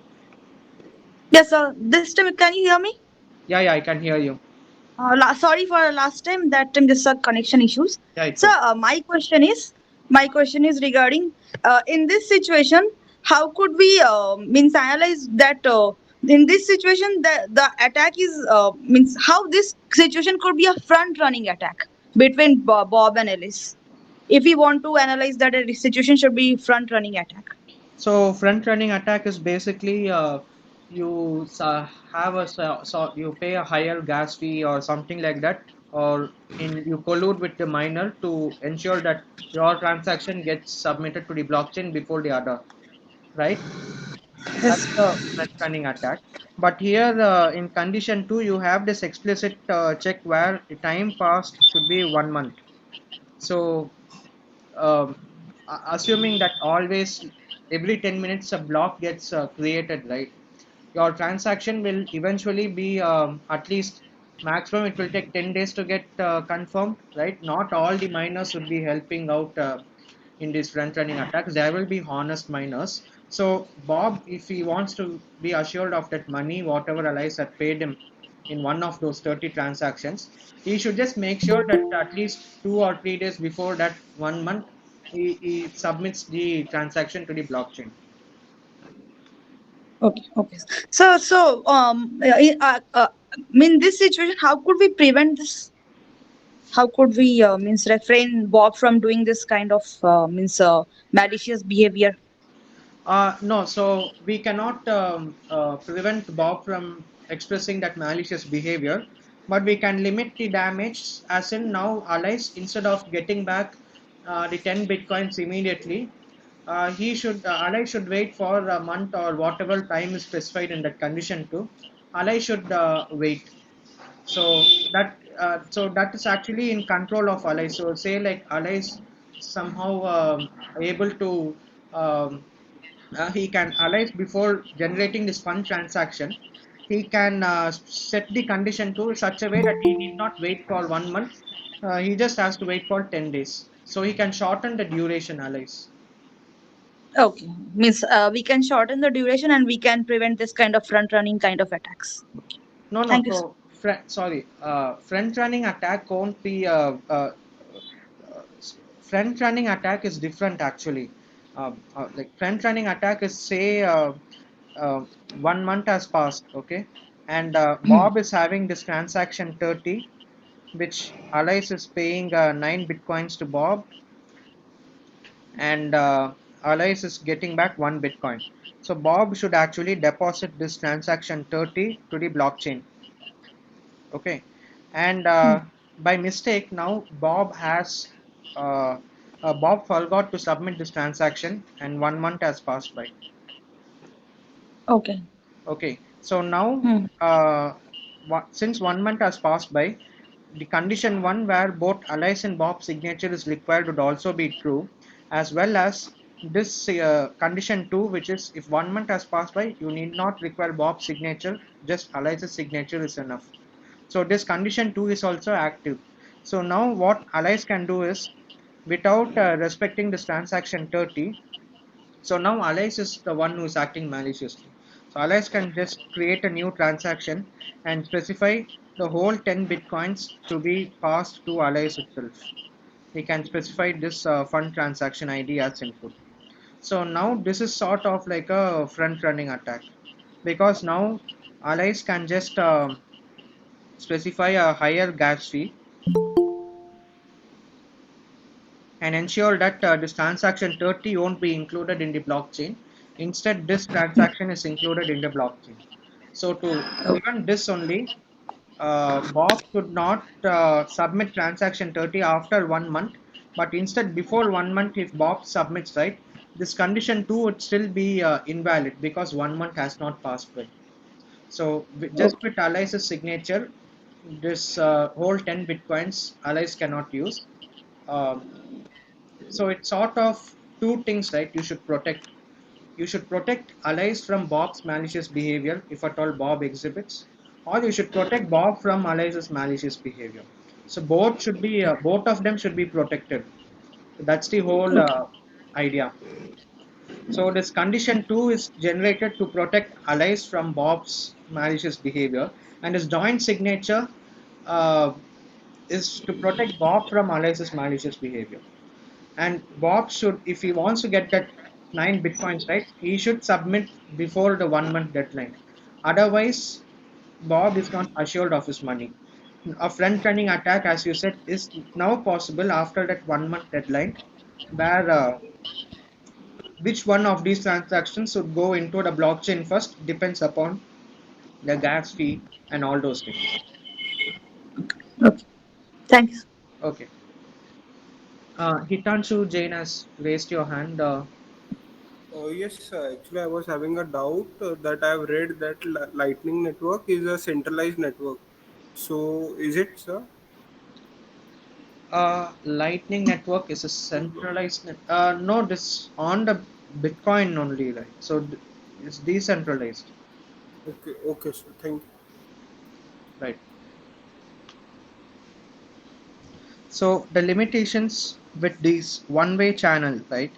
Yes, this time can you hear me? Yeah, yeah, I can hear you. Sorry for last time. That time just connection issues. Yeah, it's So okay. my question is regarding in this situation, how could we means analyze that in this situation the attack is means how this situation could be a front running attack between Bob and Ellis. If we want to analyze that a situation should be front running attack. So front running attack is basically have you pay a higher gas fee or something like that, or in you collude with the miner to ensure that your transaction gets submitted to the blockchain before the other, right? That's Yes. the front running attack. But here in condition 2, you have this explicit check where the time passed should be 1 month. So um, assuming that always every 10 minutes a block gets created, right? Your transaction will eventually be at least maximum it will take 10 days to get confirmed, right? Not all the miners would be helping out in these front running attacks. There will be honest miners. So Bob, if he wants to be assured of that money whatever allies had paid him in one of those 30 transactions, he should just make sure that at least 2 or 3 days before that 1 month he submits the transaction to the blockchain. Okay. Okay. In this situation, how could we prevent this? How could we refrain Bob from doing this kind of malicious behavior? No, so we cannot prevent Bob from expressing that malicious behavior, but we can limit the damage. As in now, allies instead of getting back the 10 bitcoins immediately, ally should wait for a month or whatever time is specified in that condition to. Ally should wait. So that is actually in control of allies. So say like allies somehow able to he can allies before generating this fund transaction, he can set the condition to such a way that he need not wait for 1 month. He just has to wait for 10 days, so he can shorten the duration allies. Okay, we can shorten the duration and we can prevent this kind of front running kind of attacks. No, no. Thank you. So, sorry, front running attack won't be front running attack is different actually. Like front running attack is say 1 month has passed, okay, and Bob is having this transaction 30, which Alice is paying 9 bitcoins to Bob, and Alice is getting back 1 bitcoin. So Bob should actually deposit this transaction 30 to the blockchain. Okay, and by mistake now uh, Bob forgot to submit this transaction and 1 month has passed by. Okay. Okay, so now Hmm. since 1 month has passed by, the condition one where both Alice and Bob's signature is required would also be true, as well as this condition two, which is if 1 month has passed by, you need not require Bob's signature, just Alice's signature is enough. So this condition 2 is also active. So now what Alice can do is, without respecting this transaction 30, so now Alice is the one who is acting maliciously. So Alice can just create a new transaction and specify the whole 10 bitcoins to be passed to Alice itself. He can specify this fund transaction ID as input. So now this is sort of like a front running attack, because now Alice can just specify a higher gas fee and ensure that this transaction 30 won't be included in the blockchain. Instead, this transaction is included in the blockchain. So to prevent this only, Bob should not submit transaction 30 after 1 month, but instead before 1 month, if Bob submits, right, this condition 2 would still be invalid because 1 month has not passed by. So just Okay. with Alice's signature, this whole 10 bitcoins Alice cannot use. Um, so it's sort of two things, right? You should protect allies from Bob's malicious behavior if at all Bob exhibits, or you should protect Bob from allies' malicious behavior. So both of them should be protected. That's the whole Okay. idea. So this condition two is generated to protect allies from Bob's malicious behavior, and his joint signature uh, is to protect Bob from allies' malicious behavior. And Bob should, if he wants to get that 9 bitcoins, right, he should submit before the 1 month deadline. Otherwise, Bob is not assured of his money. A front running attack, as you said, is now possible after that 1 month deadline, where which one of these transactions should go into the blockchain first depends upon the gas fee and all those things. Okay. Thanks. Okay. Hitanshu Jain has raised your hand. Yes, actually, I was having a doubt that I have read that Lightning Network is a centralized network. So, is it, sir? Lightning Network is a centralized net. No, this on the Bitcoin only, right? So it's decentralized, Okay, okay, sir. Thank you. right? So the limitations with these one-way channel, right,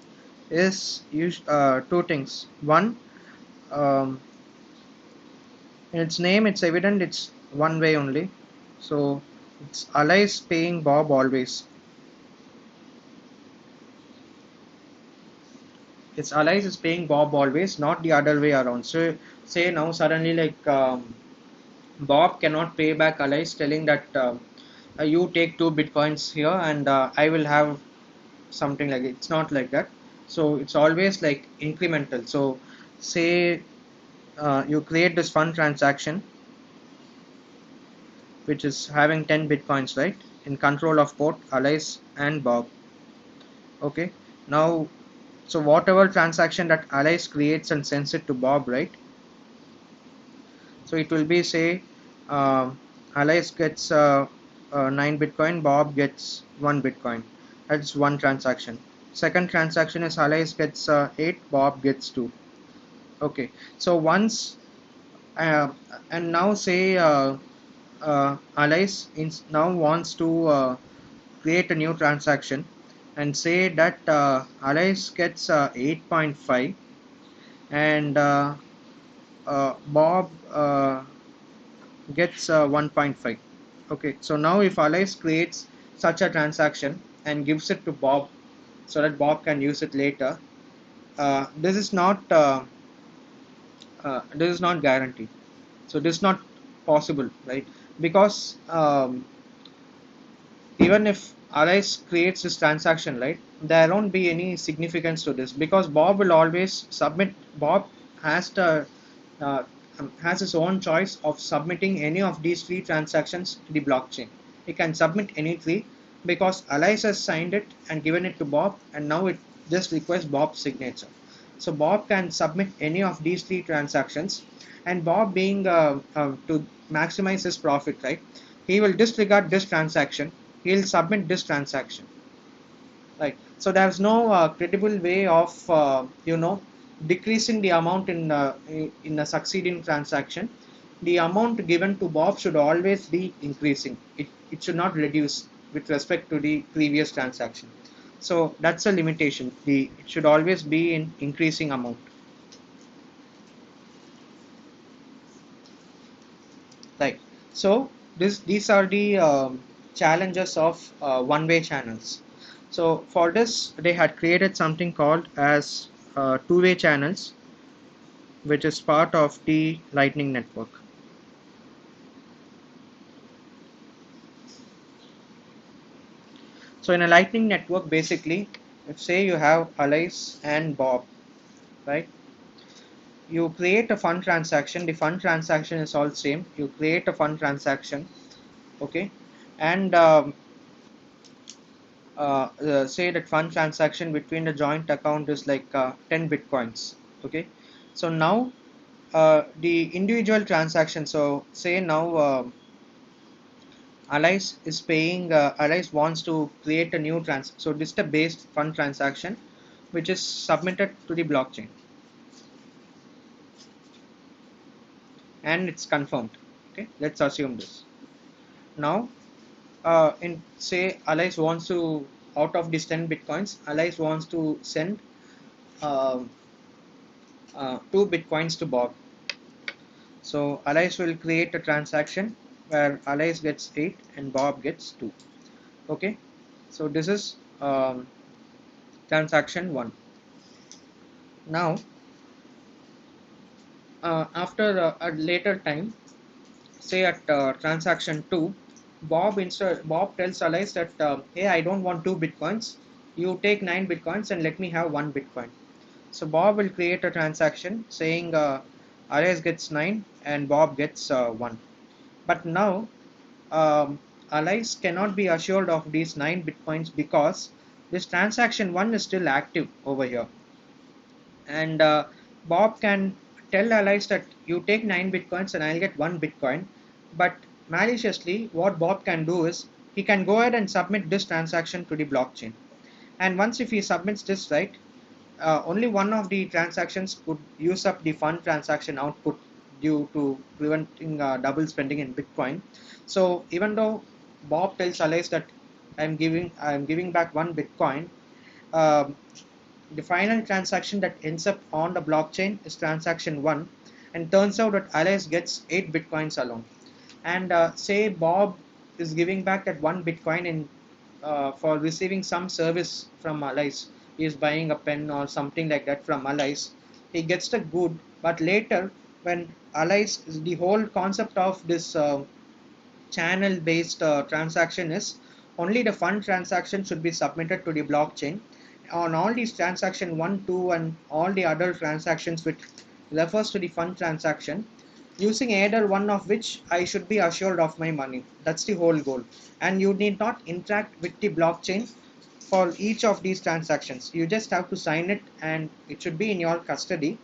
is two things. One, um, in its name, it's evident it's one way only. So it's allies paying Bob always. Its allies is paying Bob always, not the other way around. So say now suddenly like Bob cannot pay back allies, telling that you take two bitcoins here and I will have something like it. It's not like that. So it's always like incremental. So say you create this fund transaction which is having 10 bitcoins, right, in control of both allies and Bob. Okay. Now, so whatever transaction that allies creates and sends it to Bob, right? So it will be say allies gets 9 bitcoin, Bob gets 1 bitcoin. That's one transaction. Second transaction is allies gets 8, Bob gets 2. Okay. So once uh, and now say allies now wants to create a new transaction and say that allies gets 8.5 and Bob gets 1.5. Okay, so now if allies creates such a transaction and gives it to Bob so that Bob can use it later, this is not guaranteed. So this is not possible, right? Because even if Arise creates this transaction, right, there won't be any significance to this because Bob will always submit. Bob has the uh, has his own choice of submitting any of these three transactions to the blockchain. He can submit any three because Alice has signed it and given it to Bob, and now it just requires Bob's signature. So Bob can submit any of these three transactions, and Bob being to maximize his profit, right? He will disregard this transaction. He'll submit this transaction, right? So there's no credible way of decreasing the amount in a succeeding transaction. The amount given to Bob should always be increasing. It should not reduce with respect to the previous transaction. So that's a limitation. It should always be in increasing amount. Right. So these are the challenges of one-way channels. So for this, they had created something called as two-way channels, which is part of the Lightning Network. So in a Lightning Network, basically, if say you have Alice and Bob, right? You create a fund transaction. The fund transaction is all same. You create a fund transaction, okay, and say that fund transaction between the joint account is like 10 bitcoins. Okay, so now the individual transaction, so say now Alice is paying Alice wants to create a new so this is the based fund transaction which is submitted to the blockchain and it's confirmed. Okay, let's assume this. Now in say Alice wants to, out of these 10 bitcoins, Alice wants to send uh, 2 bitcoins to Bob. So Alice will create a transaction where Alice gets 8 and Bob gets 2. Okay, so this is transaction 1. Now after a later time, say at transaction 2, Bob tells Alice that hey, I don't want 2 bitcoins, you take 9 bitcoins and let me have 1 bitcoin. So Bob will create a transaction saying Alice gets 9 and Bob gets 1. But now Alice cannot be assured of these 9 bitcoins because this transaction 1 is still active over here. And Bob can tell Alice that you take 9 bitcoins and I'll get 1 bitcoin. But maliciously, what Bob can do is he can go ahead and submit this transaction to the blockchain. And once if he submits this, right, only one of the transactions could use up the fund transaction output due to preventing double spending in Bitcoin. So even though Bob tells Alice that I'm giving back 1 Bitcoin, um, the final transaction that ends up on the blockchain is transaction 1, and turns out that Alice gets 8 bitcoins alone. And say Bob is giving back that 1 Bitcoin in for receiving some service from Alice. He is buying a pen or something like that from Alice. He gets the good, but later when Alice, the whole concept of this channel based transaction is only the fund transaction should be submitted to the blockchain. On all these transaction 1 2 and all the other transactions which refers to the fund transaction, using either one of which I should be assured of my money. That's the whole goal. And you need not interact with the blockchain for each of these transactions. You just have to sign it and it should be in your custody.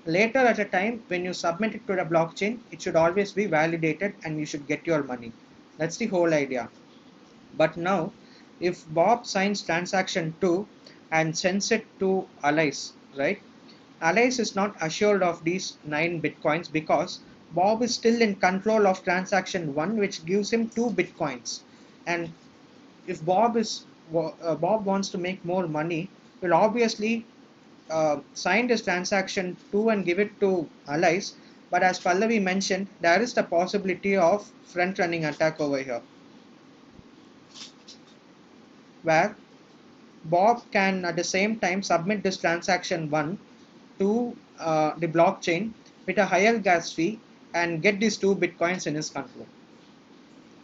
Later at a time when you submit it to the blockchain, it should always be validated and you should get your money. That's the whole idea. But now, if Bob signs transaction 2 and sends it to Alice, right? Alice is not assured of these 9 bitcoins because Bob is still in control of transaction 1, which gives him 2 bitcoins. And if Bob wants to make more money, will obviously sign this transaction 2 and give it to Alice. But as Pallavi mentioned, there is the possibility of front running attack over here, where Bob can at the same time submit this transaction 1 to the blockchain with a higher gas fee and get these 2 bitcoins in his control.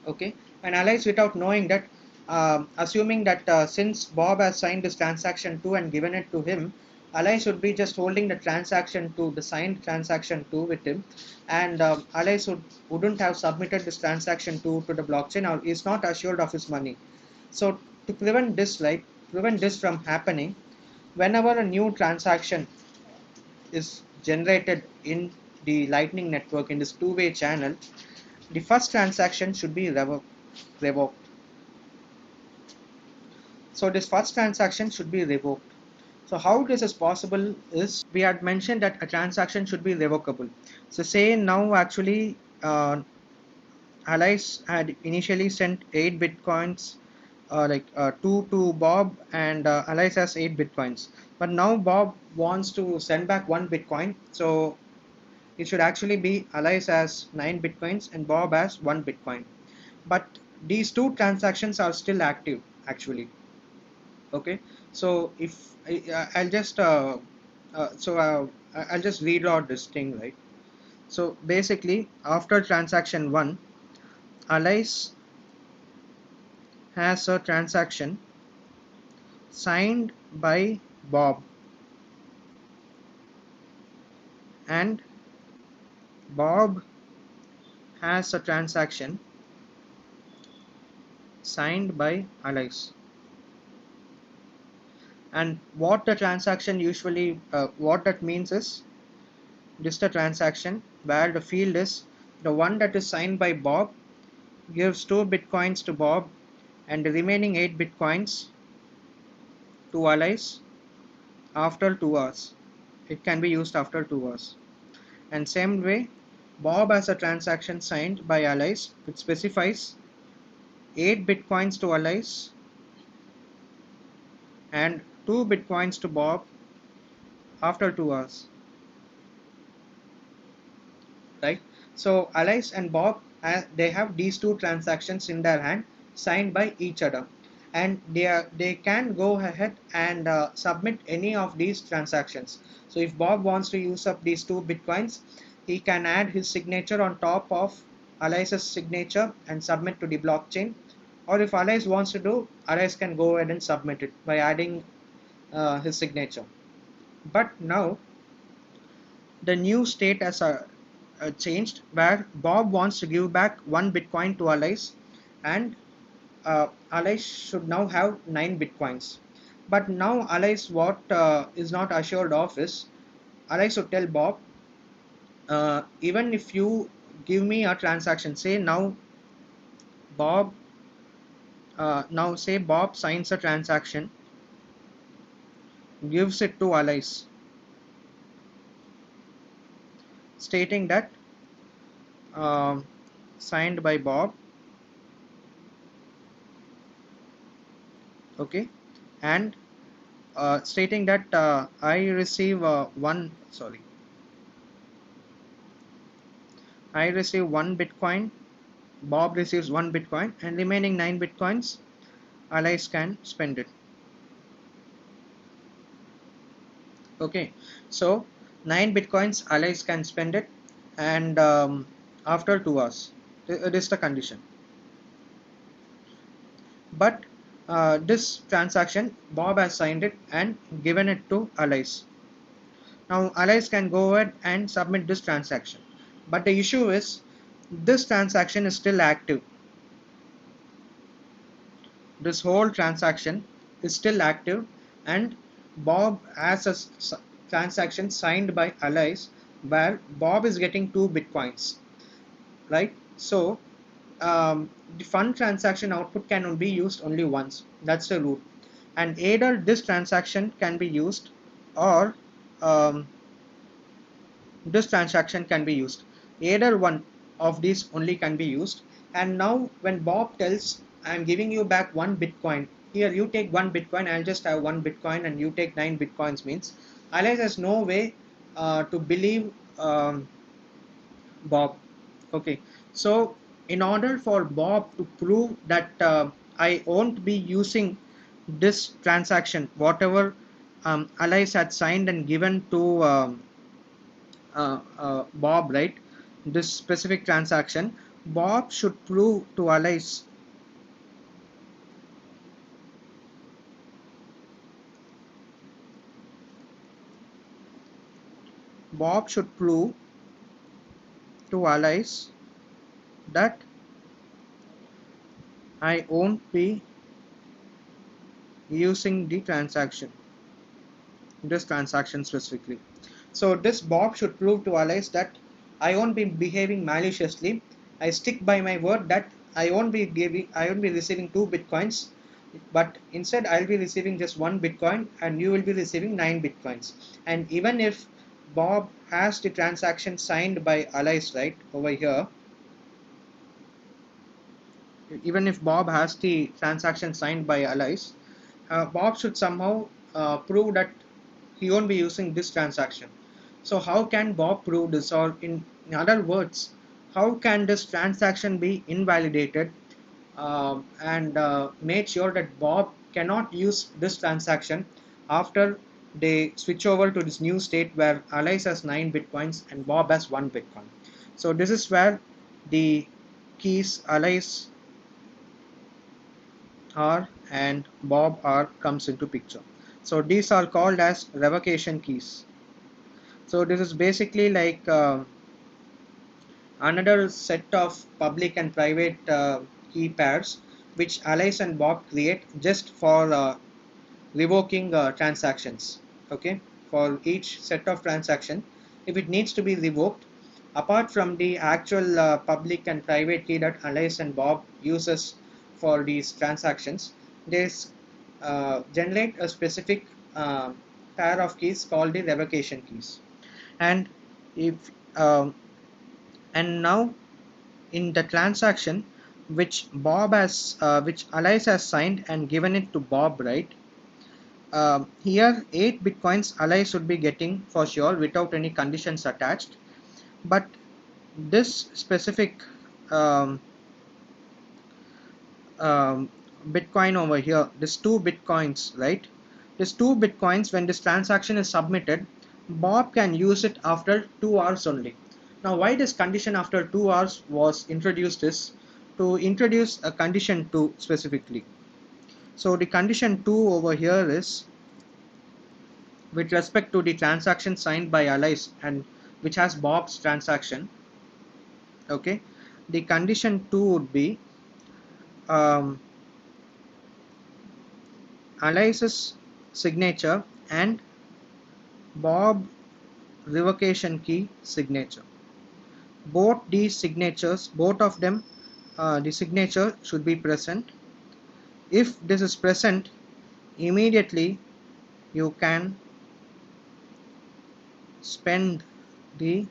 Okay, and Alice, without knowing that, assuming that since Bob has signed this transaction 2 and given it to him, Alice would be just holding the transaction 2, the signed transaction 2 with him, and Alice wouldn't have submitted this transaction 2 to the blockchain or is not assured of his money. So to prevent this, right, prevent this from happening, whenever a new transaction is generated in the Lightning Network in this two-way channel, the first transaction should be revoked. So this first transaction should be revoked. So how this is possible is we had mentioned that a transaction should be revocable. So say now actually Alice had initially sent 8 bitcoins, 2 to Bob, and Alice has 8 bitcoins. But now Bob wants to send back 1 Bitcoin. So it should actually be Alice has 9 bitcoins and Bob has 1 Bitcoin. But these two transactions are still active actually. Okay, so if I'll just I'll just read out this thing, right? So basically, after transaction 1, Alice has a transaction signed by Bob, and Bob has a transaction signed by Alice. And what the transaction usually what that means is this is a transaction where the field is the one that is signed by Bob gives 2 bitcoins to Bob and the remaining 8 bitcoins to Alice after 2 hours. It can be used after 2 hours. And same way, Bob has a transaction signed by Alice which specifies 8 bitcoins to Alice and 2 bitcoins to Bob after 2 hours. Right? So Alice and Bob, they have these two transactions in their hand signed by each other, and they can go ahead and submit any of these transactions. So if Bob wants to use up these 2 bitcoins, he can add his signature on top of Alice's signature and submit to the blockchain. Or if Alice wants to do, Alice can go ahead and submit it by adding his signature. But now the new state has changed, where Bob wants to give back one Bitcoin to Alice, and Alice should now have 9 Bitcoins. But now Alice, what is not assured of is, Alice would tell Bob, even if you give me a transaction, say now Bob, now say Bob signs a transaction, gives it to Alice, stating that um, signed by Bob, okay, and stating that I receive I receive 1 Bitcoin, Bob receives 1 Bitcoin, and remaining 9 Bitcoins, Alice can spend it. Okay, so 9 Bitcoins, Alice can spend it, and after 2 hours, it is the condition. But this transaction, Bob has signed it and given it to Alice. Now Alice can go ahead and submit this transaction, but the issue is this transaction is still active. This whole transaction is still active, and Bob has a transaction signed by Alice where Bob is getting 2 Bitcoins, right? So the fund transaction output can be used only once. That's the rule, and either this transaction can be used, or um, this transaction can be used. Either one of these only can be used. And now when Bob tells, I'm giving you back 1 Bitcoin, here you take 1 Bitcoin, I'll just have 1 Bitcoin, and you take 9 Bitcoins, means Alice has no way to believe Bob. Okay, so in order for Bob to prove that I won't be using this transaction, whatever Alice had signed and given to Bob, right? This specific transaction, Bob should prove to Alice, Bob should prove to Alice that I won't be using this transaction specifically. So this Bob should prove to Alice that I won't be behaving maliciously. I stick by my word that I won't be receiving 2 Bitcoins, but instead I'll be receiving just 1 Bitcoin, and you will be receiving 9 Bitcoins. And even if Bob has the transaction signed by Alice, right over here, even if Bob has the transaction signed by Alice, Bob should somehow prove that he won't be using this transaction. So how can Bob prove this, or in other words, how can this transaction be invalidated and made sure that Bob cannot use this transaction after they switch over to this new state where Alice has 9 Bitcoins and Bob has 1 Bitcoin. So this is where the keys Alice R and Bob R comes into picture. So these are called as revocation keys. So this is basically like another set of public and private key pairs which Alice and Bob create just for revoking transactions. Okay, for each set of transaction, if it needs to be revoked, apart from the actual public and private key that Alice and Bob uses for these transactions, they generate a specific pair of keys called the revocation keys. And if um, and now in the transaction which Alice has signed and given it to Bob, right? Here 8 Bitcoins Alice should be getting for sure without any conditions attached. But this specific um, um, Bitcoin over here, this 2 Bitcoins, right? This 2 Bitcoins, when this transaction is submitted, Bob can use it after 2 hours only. Now, why this condition after 2 hours was introduced is to introduce a condition 2 specifically. So the condition 2 over here is with respect to the transaction signed by Alice and which has Bob's transaction. Okay, the condition 2 would be um, Alice's signature and Bob revocation key signature. Both these signatures, both of them, the signature should be present. If this is present, immediately you can spend the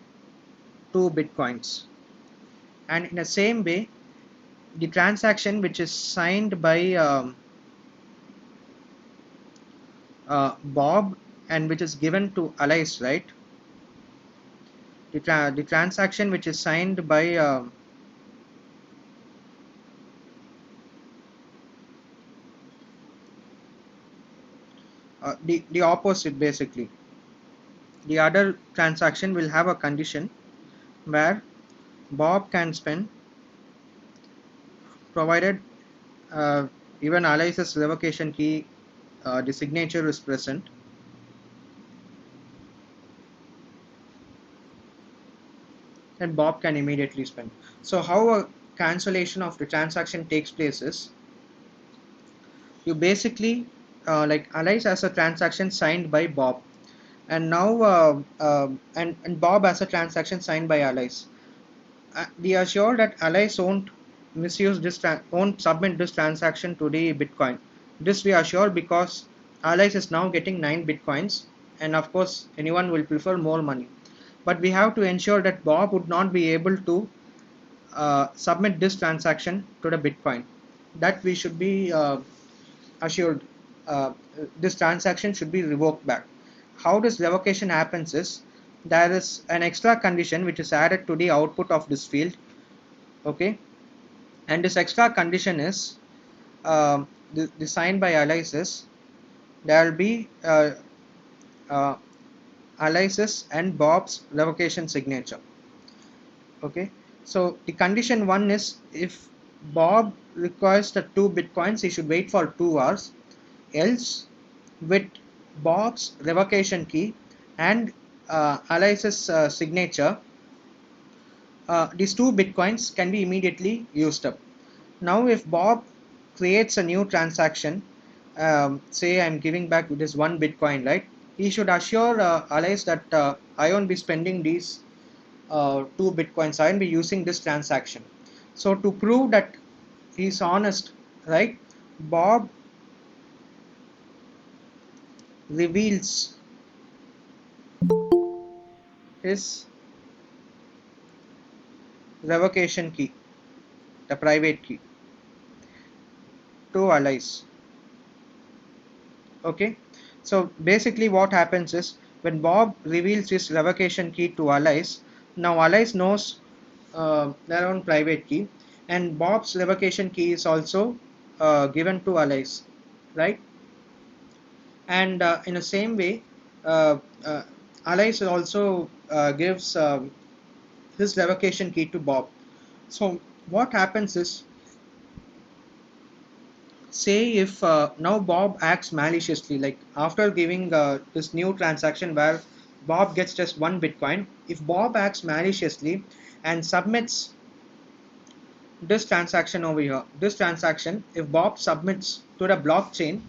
2 bitcoins. And in the same way, the transaction which is signed by Bob and which is given to Alice, right? The transaction which is signed by the opposite, basically. The other transaction will have a condition where Bob can spend, provided uh, even Alice's revocation key, the signature is present, and Bob can immediately spend. So how a cancellation of the transaction takes place is, you basically like Alice has a transaction signed by Bob, and now and Bob has a transaction signed by Alice. We are sure that Alice won't misuse this won't submit this transaction to the Bitcoin. This we are sure because Alice is now getting 9 Bitcoins, and of course anyone will prefer more money. But we have to ensure that Bob would not be able to submit this transaction to the Bitcoin. That we should be assured. Uh, this transaction should be revoked back. How this revocation happens is, there is an extra condition which is added to the output of this field. Okay, and this extra condition is the sign by Alice is, there will be uh, Alice's and Bob's revocation signature. Okay, so the condition 1 is, if Bob requires the 2 bitcoins, he should wait for 2 hours. Else, with Bob's revocation key and Alice's signature, these 2 bitcoins can be immediately used up. Now if Bob creates a new transaction, say I'm giving back this 1 bitcoin, right? He should assure Alice that I won't be spending these 2 bitcoins, I won't be using this transaction. So to prove that he's honest, right, Bob reveals his revocation key, the private key, to Alice. Okay, so basically what happens is, when Bob reveals his revocation key to Alice, now Alice knows their own private key, and Bob's revocation key is also given to Alice, right? And in the same way, uh, uh, Alice also gives his revocation key to Bob. So what happens is, say if now Bob acts maliciously, like after giving this new transaction where Bob gets just 1 bitcoin, if Bob acts maliciously and submits this transaction over here, this transaction, if Bob submits to the blockchain,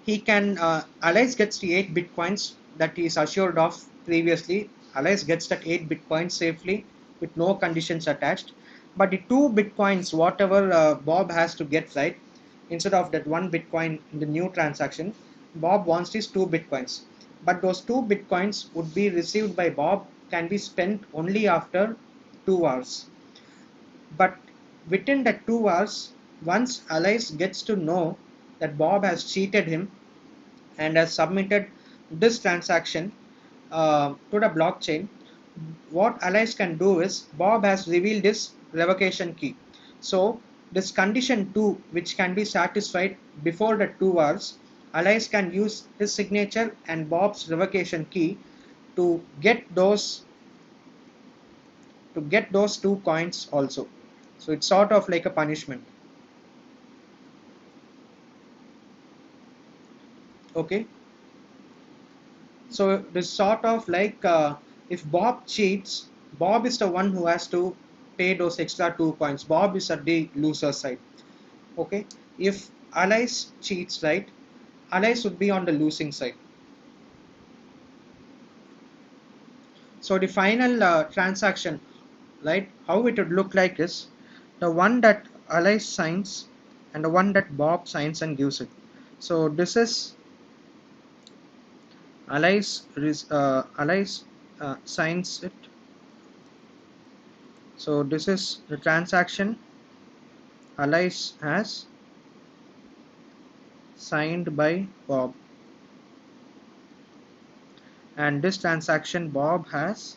he can Alice gets the 8 bitcoins that he is assured of previously. Alice gets that 8 bitcoins safely with no conditions attached. But the 2 bitcoins, whatever Bob has to get, right, instead of that 1 bitcoin in the new transaction, Bob wants these 2 bitcoins. But those 2 bitcoins would be received by Bob, can be spent only after 2 hours. But within the 2 hours, once Alice gets to know that Bob has cheated him and has submitted this transaction to the blockchain, what Alice can do is, Bob has revealed his revocation key. So this condition 2, which can be satisfied before the 2 hours, Alice can use his signature and Bob's revocation key to get those 2 coins also. So it's sort of like a punishment. Okay. So this sort of like if Bob cheats, Bob is the one who has to pay those extra 2 coins. Bob is at the loser side. Okay, if Alice cheats, right, Alice would be on the losing side. So the final transaction, right, how it would look like is the one that Alice signs and the one that Bob signs and gives it. So this is Alice signs it. So this is the transaction Alice has signed by Bob, and this transaction Bob has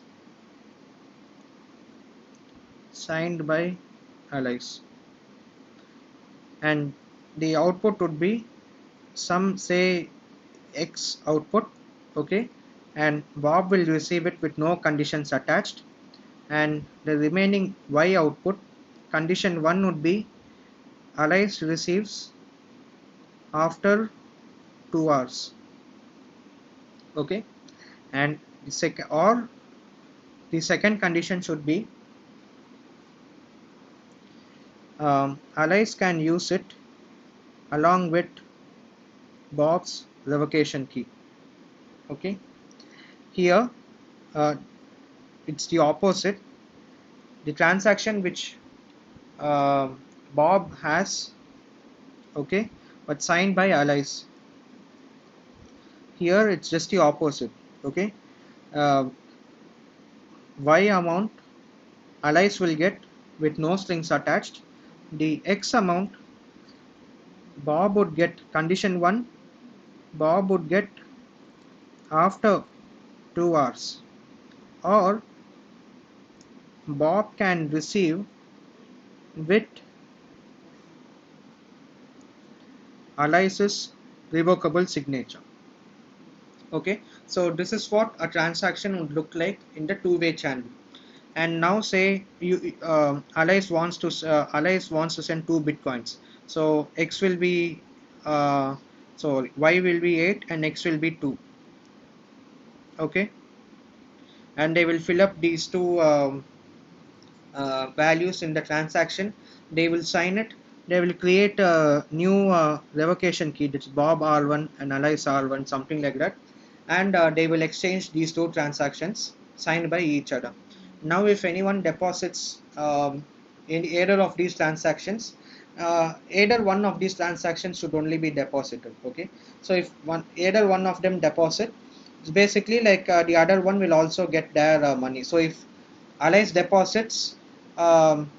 signed by Alice, and the output would be some say X output. Okay, and Bob will receive it with no conditions attached, and the remaining Y output, condition 1 would be Alice receives after 2 hours. Okay, and the second condition should be Alice can use it along with Bob's revocation key. Okay, here uh, it's the opposite. The transaction which uh, Bob has, okay, but signed by Alice. Here it's just the opposite. Okay, uh, Y amount Alice will get with no strings attached. The X amount Bob would get, condition 1 Bob would get after 2 hours, or Bob can receive with Alice's revocable signature. Okay, so this is what a transaction would look like in the two-way channel. And now say you Alice wants to send 2 bitcoins. So X will be Y will be 8 and X will be 2. Okay, and they will fill up these two values in the transaction. They will sign it. They will create a new revocation key, that's Bob R1 and Alice R1, something like that, and they will exchange these two transactions signed by each other. Now if anyone deposits in either of these transactions, either one of these transactions should only be deposited. Okay, so if either one of them deposit, it's basically like the other one will also get their money. So if Alice deposits, um,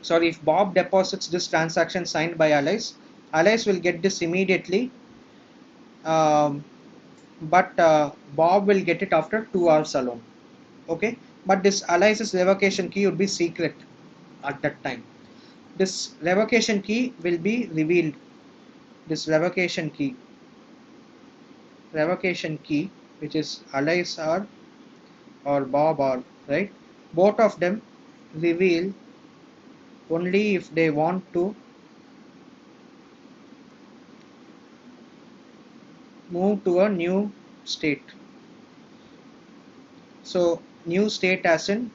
sorry, if Bob deposits this transaction signed by Alice, Alice will get this immediately, um, but Bob will get it after 2 hours alone. Okay, but this Alice's revocation key would be secret at that time. This revocation key will be revealed. This revocation key, which is Alice or Bob R, right? Both of them reveal only if they want to move to a new state. So new state as in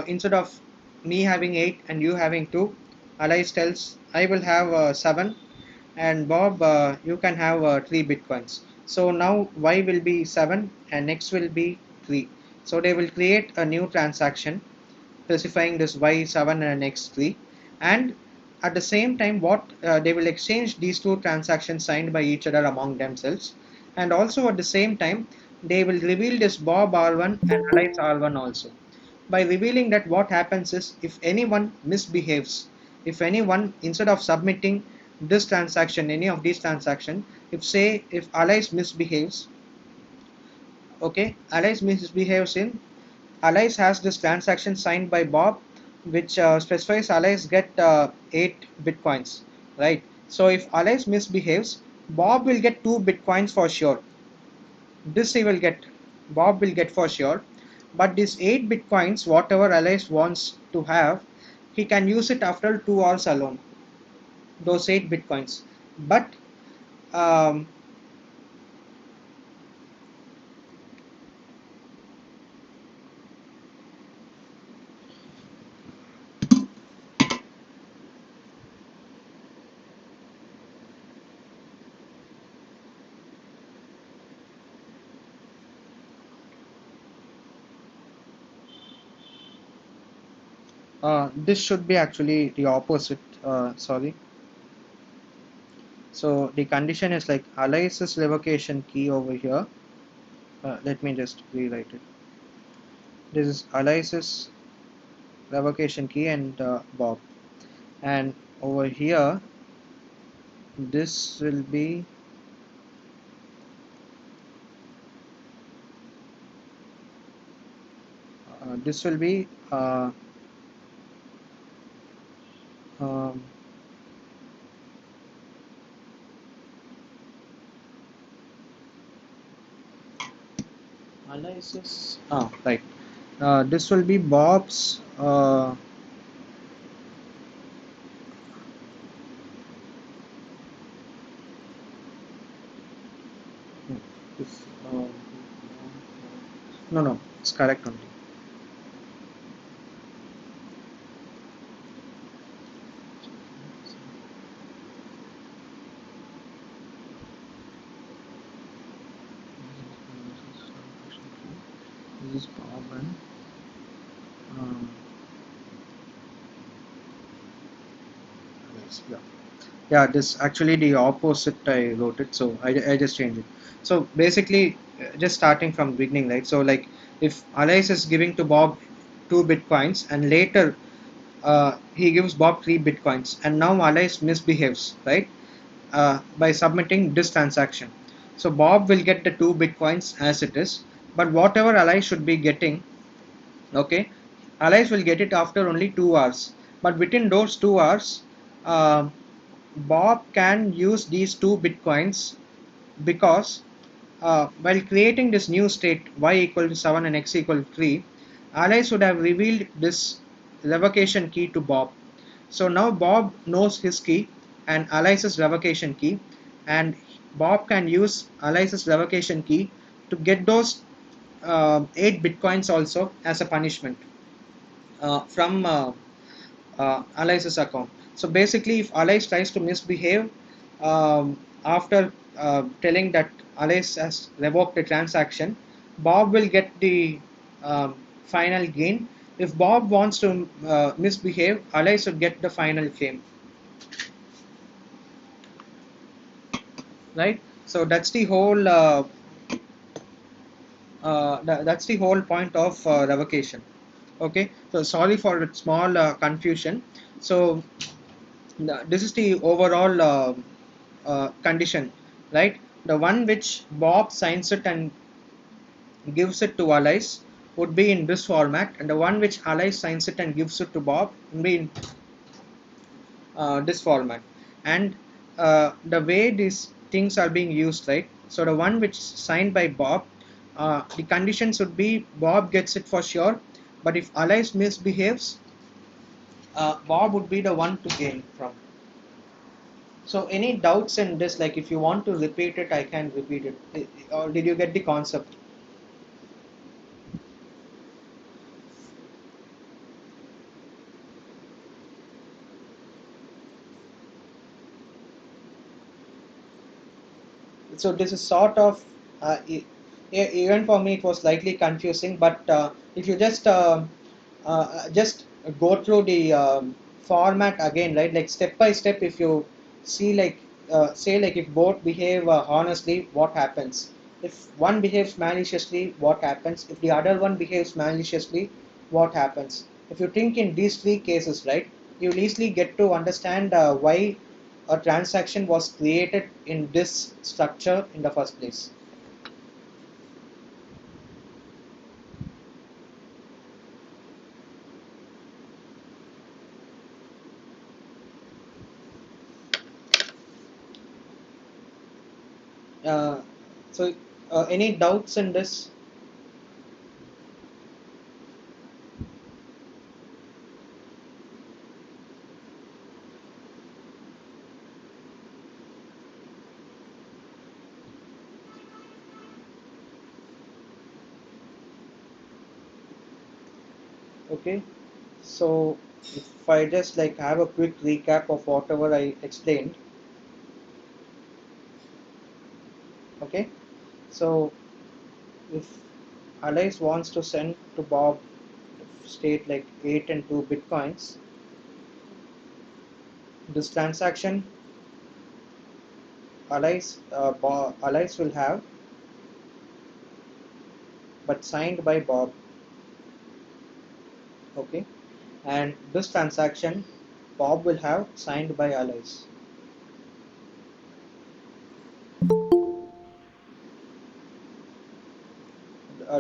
instead of me having 8 and you having 2, Alice tells I will have 7, and Bob you can have 3 bitcoins. So now Y will be 7 and X will be 3. So they will create a new transaction specifying this Y7 and X3, and at the same time what they will exchange these two transactions signed by each other among themselves, and also at the same time they will reveal this Bob R1 and Alice R1 also. By revealing that, what happens is if anyone misbehaves, if anyone instead of submitting this transaction, any of these transactions, if Alice misbehaves, okay, Alice misbehaves in Alice has this transaction signed by Bob, which specifies Alice get 8 bitcoins, right? So if Alice misbehaves, Bob will get 2 bitcoins for sure. This he will get, Bob will get for sure. But this 8 bitcoins, whatever Alice wants to have, he can use it after 2 hours alone. Those 8 bitcoins. But um, This should be actually the opposite. Sorry. So the condition is like Alice's revocation key over here. Let me just rewrite it. This is Alice's revocation key and Bob. And over here, this will be this will be um, Alice's. Right. This will be Bob's. This, no, it's correct only. This is Bob and um, Alice. Yeah, this actually the opposite. I wrote it, so I just changed it. So basically, just starting from beginning, right? So like, if Alice is giving to Bob 2 bitcoins, and later he gives Bob 3 bitcoins, and now Alice misbehaves, right? By submitting this transaction. So Bob will get the 2 bitcoins as it is, but whatever Alice should be getting, okay, Alice will get it after only 2 hours. But within those 2 hours, uh, Bob can use these 2 bitcoins because while creating this new state y equal to 7 and x equal to 3, Alice would have revealed this revocation key to Bob. So now Bob knows his key and Alice's revocation key, and Bob can use Alice's revocation key to get those 8 bitcoins also as a punishment from Alice's account. So basically, if Alice tries to misbehave after telling that Alice has revoked the transaction, Bob will get the final gain. If Bob wants to misbehave, Alice would get the final claim. Right? So that's the whole. That's the whole point of revocation. Okay. So sorry for the small confusion. So this is the overall condition, right? The one which Bob signs it and gives it to Alice would be in this format, and the one which Alice signs it and gives it to Bob would be in this format. And the way these things are being used, right? So the one which is signed by Bob, the conditions would be Bob gets it for sure, but if Alice misbehaves, Bob would be the one to gain from. So any doubts in this, like if you want to repeat it, I can repeat it. Or did you get the concept? So this is sort of, even for me it was slightly confusing, but if you just go through the format again, right? Like step by step, if you see like say like if both behave honestly, what happens? If one behaves maliciously, what happens? If the other one behaves maliciously, what happens? If you think in these three cases, right, you'll easily get to understand why a transaction was created in this structure in the first place. Uh, so, any doubts in this? Okay, so if I just like have a quick recap of whatever I explained. Okay, so if Alice wants to send to Bob state like 8 and 2 bitcoins, this transaction Alice will have, but signed by Bob. Okay, and this transaction Bob will have signed by Alice.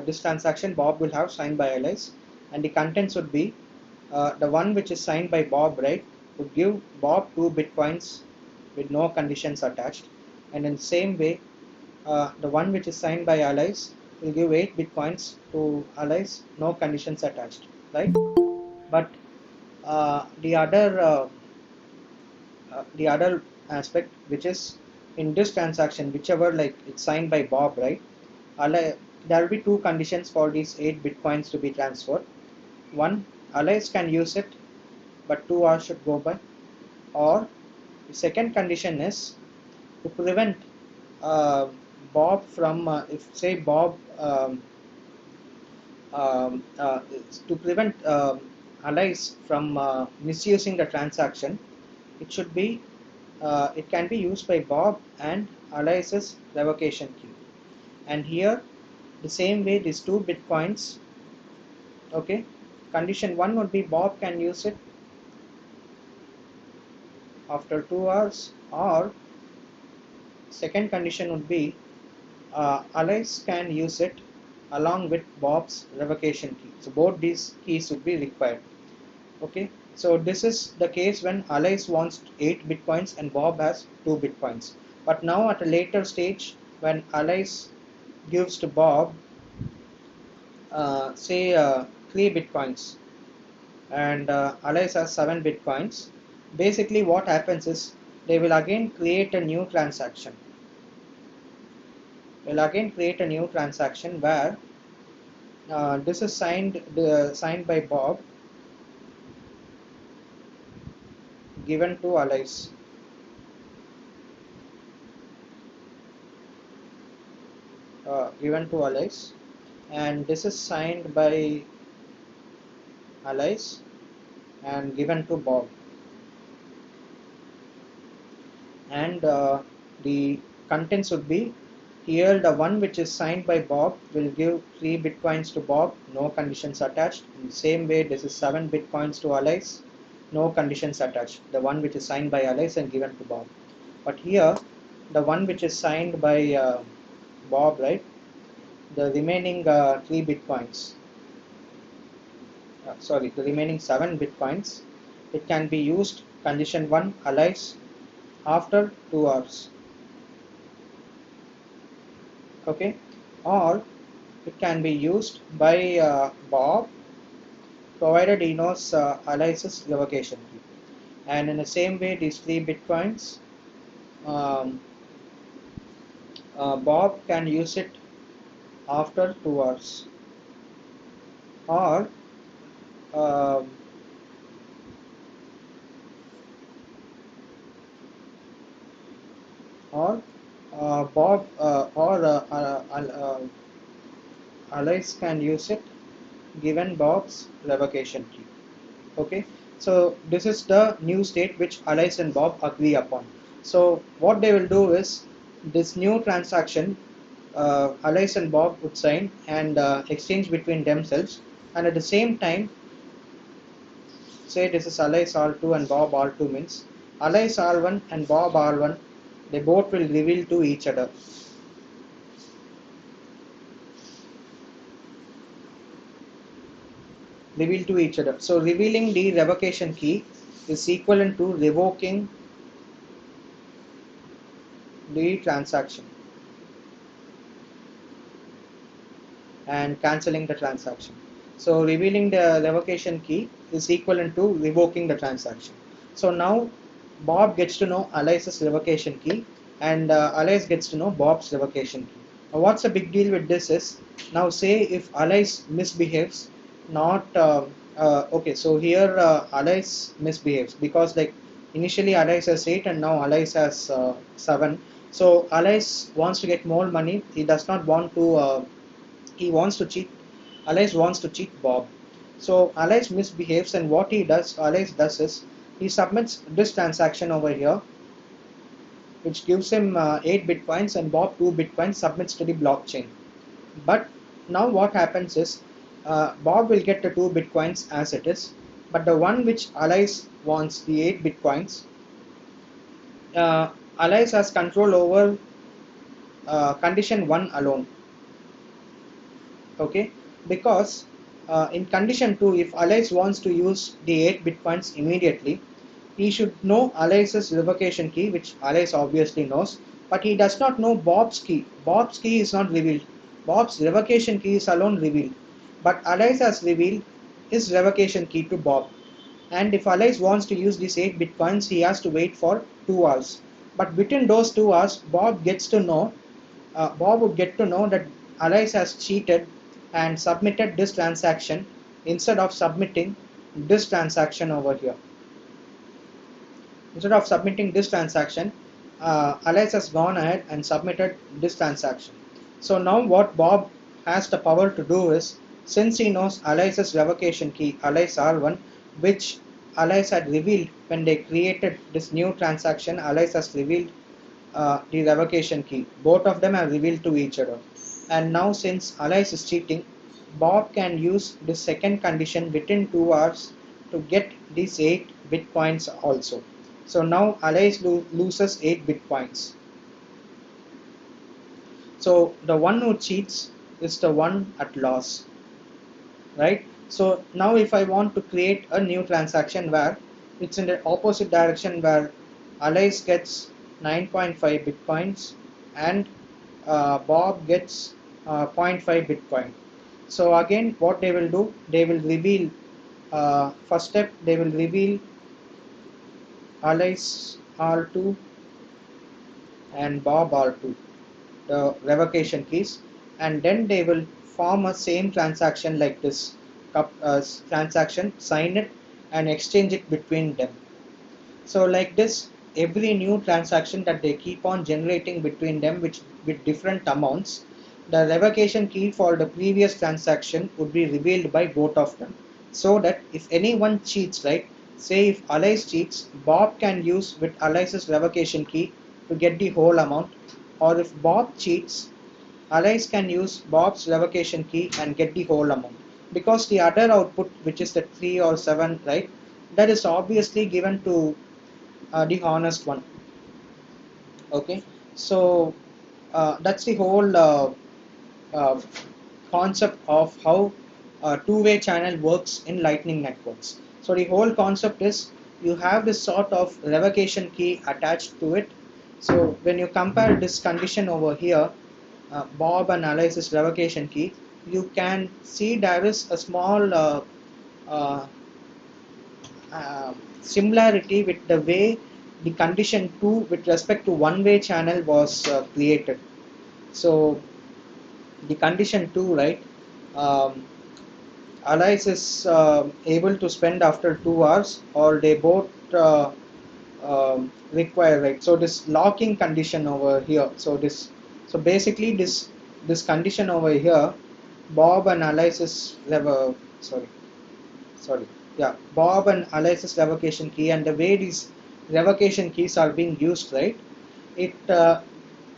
This transaction Bob will have signed by Alice, and the contents would be the one which is signed by Bob, right, would give Bob 2 bitcoins with no conditions attached, and in the same way, the one which is signed by Alice will give 8 bitcoins to Alice, no conditions attached, right? But the other aspect, which is in this transaction, whichever like it's signed by Bob, right? There will be two conditions for these 8 bitcoins to be transferred. One, Alice can use it, but 2 hours should go by. Or the second condition is to prevent uh, Bob from, if say Bob, um, uh, to prevent Alice from misusing the transaction, it should be, it can be used by Bob and Alice's revocation key. And here, the same way, these 2 bitcoins, okay, condition 1 would be Bob can use it after 2 hours, or second condition would be Alice can use it along with Bob's revocation key. So both these keys would be required. Okay, so this is the case when Alice wants 8 bitcoins and Bob has 2 bitcoins. But now at a later stage, when Alice gives to Bob, say 3 bitcoins, and Alice has 7 bitcoins, basically what happens is they will again create a new transaction. Will again create a new transaction where this is signed by Bob, given to Alice. Given to Alice, and this is signed by Alice and given to Bob. And the contents would be, here the one which is signed by Bob will give 3 bitcoins to Bob, no conditions attached. In the same way, this is 7 bitcoins to Alice, no conditions attached. The one which is signed by Alice and given to Bob. But here, the one which is signed by Bob, right? The remaining 3 bitcoins, the remaining 7 bitcoins, it can be used, condition 1, Alice, after 2 hours. Okay, or it can be used by Bob, provided he knows Alice's revocation key. And in the same way, these 3 bitcoins, um, Bob can use it after 2 hours, or um, or Bob or Alice can use it given Bob's revocation key. Okay, so this is the new state which Alice and Bob agree upon. So what they will do is, this new transaction Alice and Bob would sign and exchange between themselves, and at the same time, say this is Alice R2 and Bob R2, means Alice R1 and Bob R1, they both will reveal to each other. So revealing the revocation key is equivalent to revoking the transaction and cancelling the transaction. So revealing the revocation key is equivalent to revoking the transaction. So now Bob gets to know Alice's revocation key, and Alice gets to know Bob's revocation key. Now what's the big deal with this is, now say if Alice misbehaves, not okay, so here Alice misbehaves because like initially Alice has 8 and now Alice has 7. So Alice wants to get more money. He does not want to he wants to cheat, Alice wants to cheat Bob. So Alice misbehaves, and what Alice does is he submits this transaction over here, which gives him 8 bitcoins, and Bob 2 bitcoins submits to the blockchain. But now what happens is Bob will get the 2 bitcoins as it is, but the one which Alice wants, the 8 bitcoins, uh, Alice has control over condition 1 alone. Okay, because in condition 2, if Alice wants to use the 8 bitcoins immediately, he should know Alice's revocation key, which Alice obviously knows, but he does not know Bob's key. Bob's key is not revealed. Bob's revocation key is alone revealed, but Alice has revealed his revocation key to Bob. And if Alice wants to use these 8 bitcoins, he has to wait for 2 hours. But within those 2 hours, Bob would get to know that Alice has cheated and submitted this transaction instead of submitting this transaction over here. Instead of submitting this transaction, Alice has gone ahead and submitted this transaction. So now what Bob has the power to do is, since he knows Alice's revocation key, Alice R1, which Alice had revealed when they created this new transaction, Alice has revealed the revocation key. Both of them are revealed to each other. And now since Alice is cheating, Bob can use the second condition within 2 hours to get these 8 bitcoins also. So now Alice loses 8 bitcoins. So the one who cheats is the one at loss, right? So now if I want to create a new transaction where it's in the opposite direction, where Alice gets 9.5 bitcoins and Bob gets zero point 0.5 bitcoin. So again what they will do, they will reveal, first step they will reveal Alice R2 and Bob R2, the revocation keys, and then they will form a same transaction like this transaction, sign it and exchange it between them. So like this, every new transaction that they keep on generating between them, which with different amounts, the revocation key for the previous transaction would be revealed by both of them. So that if anyone cheats, right, say if Alice cheats, Bob can use with Alice's revocation key to get the whole amount, or if Bob cheats, Alice can use Bob's revocation key and get the whole amount. Because the other output, which is the 3 or 7, right, that is obviously given to the honest one. Okay, so that's the whole uh, concept of how a two-way channel works in lightning networks. So the whole concept is you have this sort of revocation key attached to it. So when you compare this condition over here, Bob and Alice's revocation key, you can see there is a small uh, similarity with the way the condition 2 with respect to one way channel was created. So the condition 2, right, um, Alice is able to spend after 2 hours, or they both require, right? So this locking condition over here, so basically this condition over here, Bob and Alice is sorry yeah, Bob and Alice's revocation key, and the way these revocation keys are being used, right, it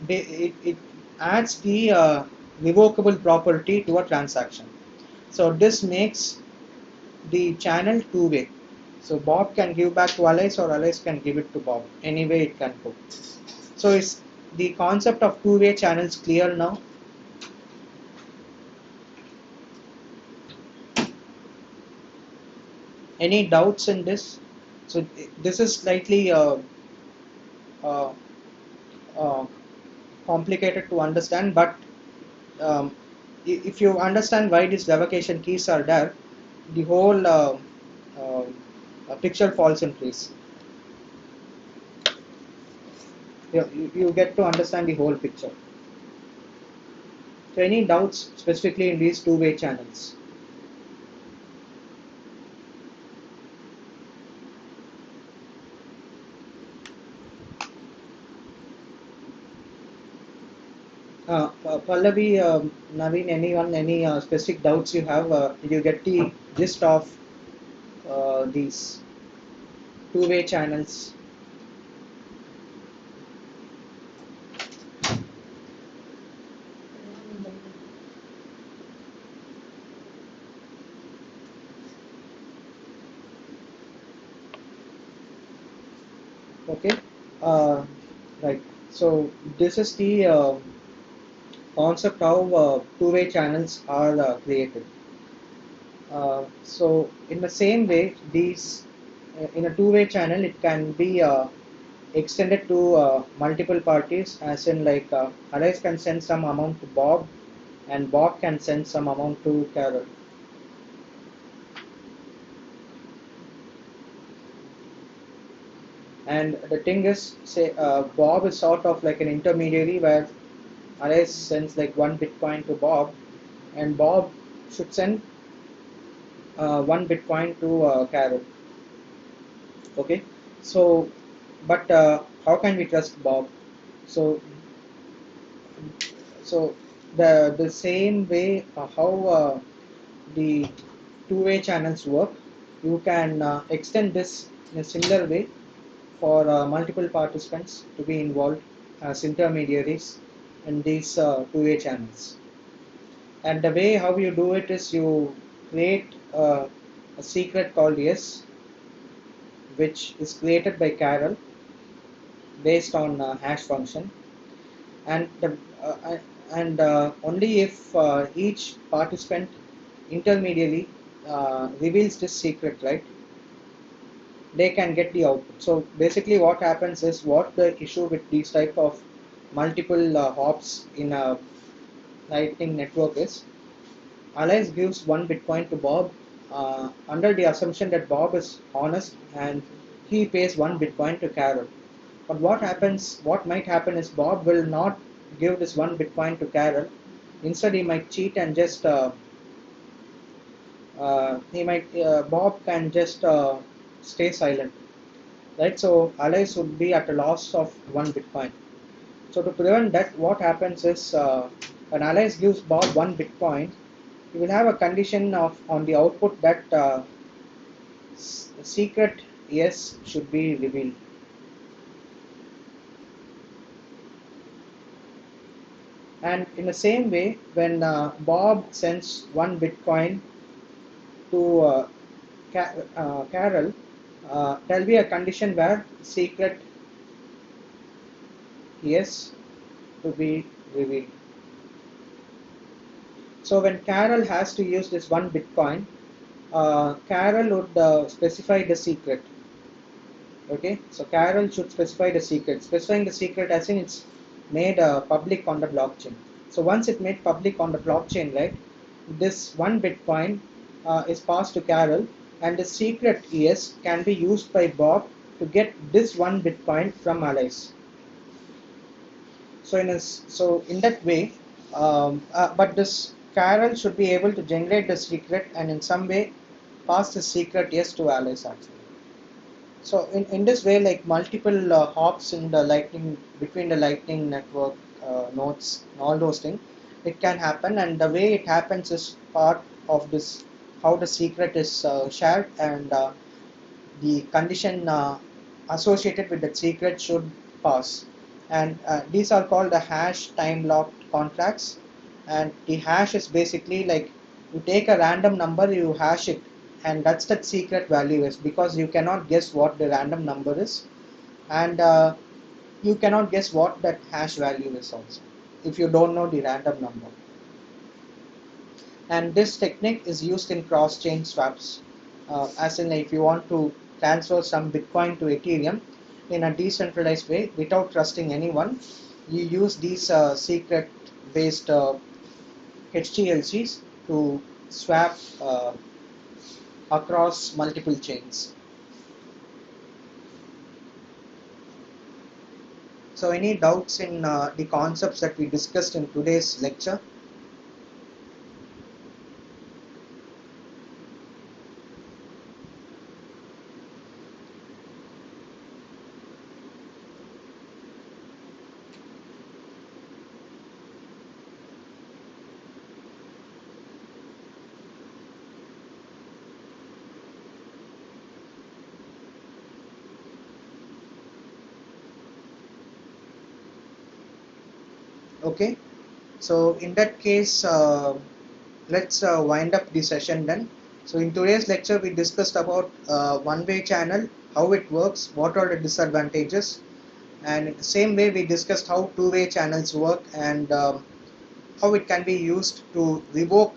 it adds the revocable property to a transaction. So this makes the channel two-way. So Bob can give back to Alice, or Alice can give it to Bob, any way it can go. So is the concept of two-way channels clear now? Any doubts in this? So this is slightly uh, uh, complicated to understand, but um, if you understand why these revocation keys are there, the whole uh, picture falls in place. You get to understand the whole picture. So any doubts specifically in these two-way channels? Pallavi, Naveen, anyone, any specific doubts you have? Did you get the gist of these two-way channels? Okay, uh, right. So this is the concept how two-way channels are created. So in the same way, these in a two-way channel, it can be extended to multiple parties, as in like Alice can send some amount to Bob, and Bob can send some amount to Carol. And the thing is, say Bob is sort of like an intermediary where Alice sends like one Bitcoin to Bob, and Bob should send one Bitcoin to Carol. Okay, so but how can we trust Bob? So so the same way how the two-way channels work, you can extend this in a similar way for multiple participants to be involved as intermediaries in these two-way channels. And the way how you do it is you create a secret called yes, which is created by Carol based on hash function, and only if each participant intermediary reveals this secret, right, they can get the output. So basically what happens is, what the issue with these type of multiple hops in a lightning network is, Alice gives one Bitcoin to Bob under the assumption that Bob is honest and he pays one Bitcoin to Carol. But what might happen is Bob will not give this one Bitcoin to Carol. Instead, he might cheat and just Bob can just stay silent, right? So Alice would be at a loss of one Bitcoin. So to prevent that, what happens is when Alice gives Bob one Bitcoin, he will have a condition of on the output that secret yes should be revealed. And in the same way, when Bob sends one Bitcoin to Carol, there'll be a condition where secret yes to be revealed. So when Carol has to use this one Bitcoin, Carol would specify the secret. Okay, so Carol should specify the secret. Specifying the secret as in it's made public on the blockchain. So once it made public on the blockchain, right, this one Bitcoin is passed to Carol, and the secret yes can be used by Bob to get this one Bitcoin from Alice. So in that way, but this Carol should be able to generate the secret and in some way pass the secret yes to Alice actually. So in this way, like multiple hops in the lightning between the lightning network nodes and all those things, it can happen, and the way it happens is part of this how the secret is shared, and the condition associated with that secret should pass. And these are called the hash time locked contracts. And the hash is basically like you take a random number, you hash it, and that's that secret value is, because you cannot guess what the random number is, and you cannot guess what that hash value is also if you don't know the random number. And this technique is used in cross-chain swaps, as in if you want to transfer some Bitcoin to Ethereum in a decentralized way without trusting anyone, you use these secret-based HTLCs to swap across multiple chains. So any doubts in the concepts that we discussed in today's lecture? Okay, so in that case, let's wind up the session then. So in today's lecture, we discussed about one-way channel, how it works, what are the disadvantages, and in the same way we discussed how two-way channels work and how it can be used to revoke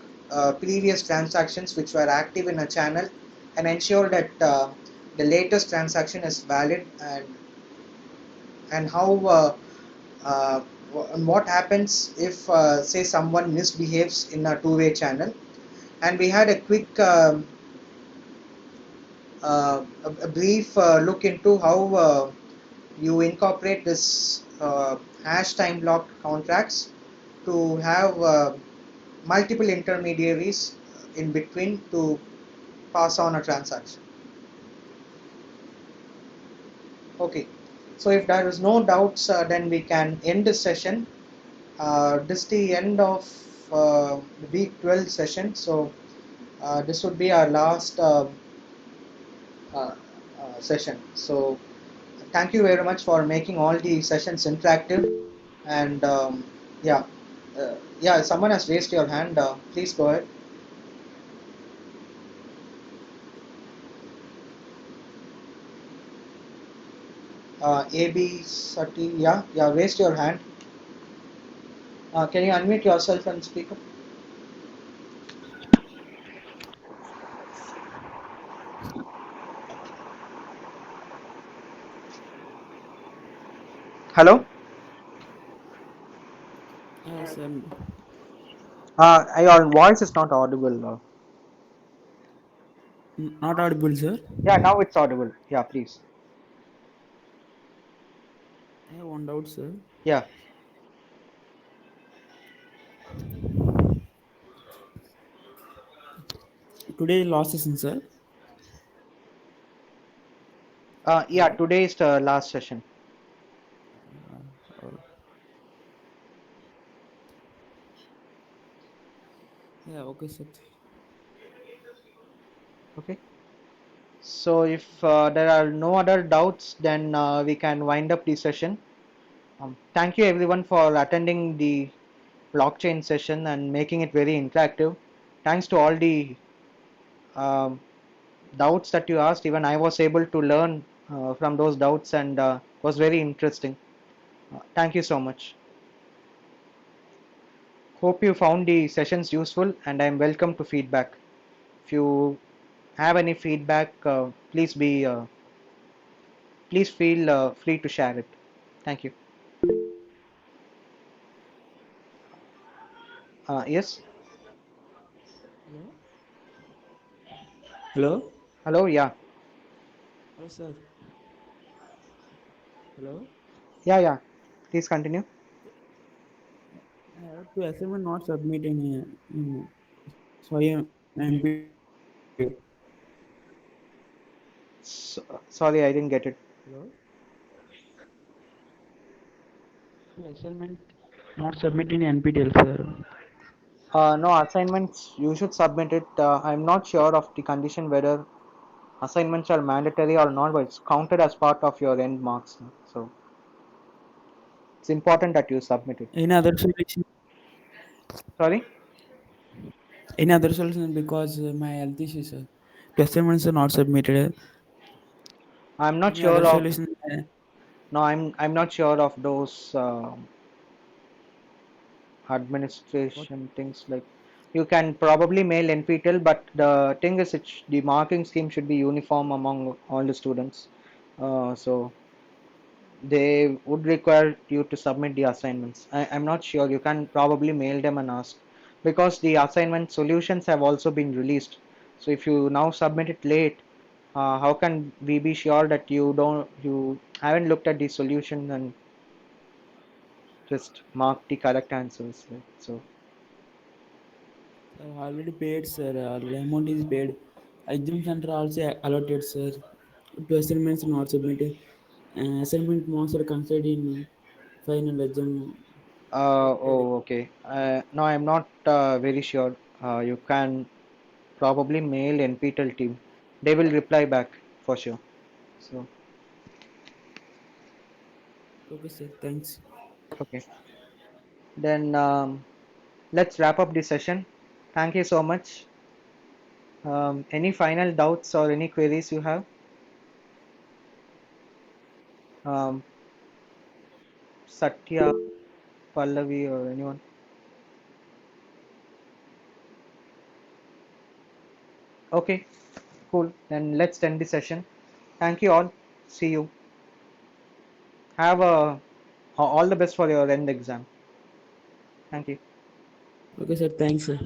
previous transactions which were active in a channel and ensure that the latest transaction is valid, and how uh, and what happens if say someone misbehaves in a two-way channel. And we had a quick a brief look into how you incorporate this hash time block contracts to have multiple intermediaries in between to pass on a transaction. Okay, so if there is no doubts, then we can end this session. This is the end of the week 12 session. So this would be our last uh, session. So thank you very much for making all the sessions interactive. And yeah, yeah, someone has raised your hand. Please go ahead. AB Sati, yeah, yeah, raised your hand. Can you unmute yourself and speak up? Hello. Sir, Your voice is not audible. not audible, sir. Yeah, now it's audible. Yeah, please. I have one doubt, sir. Yeah. Today last session, sir. Yeah, Hello. today is the last session. Oh, yeah, okay, sir. Okay. So if there are no other doubts, then we can wind up the session. Thank you everyone for attending the blockchain session and making it very interactive. Thanks to all the um, doubts that you asked. Even I was able to learn from those doubts, and was very interesting. Thank you so much. Hope you found the sessions useful, and I am welcome to feedback. If you have any feedback, please feel free to share it. Thank you. Yes. Hello. Hello. Hello. Yeah. Hello, sir. Hello. Yeah. Yeah. Please continue. I have to assignment not submit in so I am NPTEL. Sorry, I didn't get it. Hello. To assignment not submit in NPTEL, sir. No assignments. You should submit it. I'm not sure of the condition whether assignments are mandatory or not, but it's counted as part of your end marks. So it's important that you submit it. In other solution, Sorry, because my health issues, sir. To assignments are not submitted. I'm not Any other sure of. solution? No, I'm not sure of those What? administration things. Like you can probably mail NPTEL, but the thing is, the marking scheme should be uniform among all the students. So they would require you to submit the assignments. I'm not sure. You can probably mail them and ask, because the assignment solutions have also been released. So if you now submit it late, how can we be sure that you haven't looked at the solution and just mark the correct answers? Right? So Already paid, sir. Already amount is paid. Exam center also allotted, sir. To assignments not submitted. Assignment marks are considered in final exam. Allotted. oh, okay. No, I'm not very sure. You can probably mail NPTEL team. They will reply back for sure. So Okay, sir. Thanks. okay. Then let's wrap up the session. Thank you so much. Any final doubts or any queries you have? Um, Satya, Pallavi, or anyone? Okay, cool. Then let's end the session. Thank you all. See you. Have all the best for your end exam. Thank you. Okay, sir. Thanks, sir.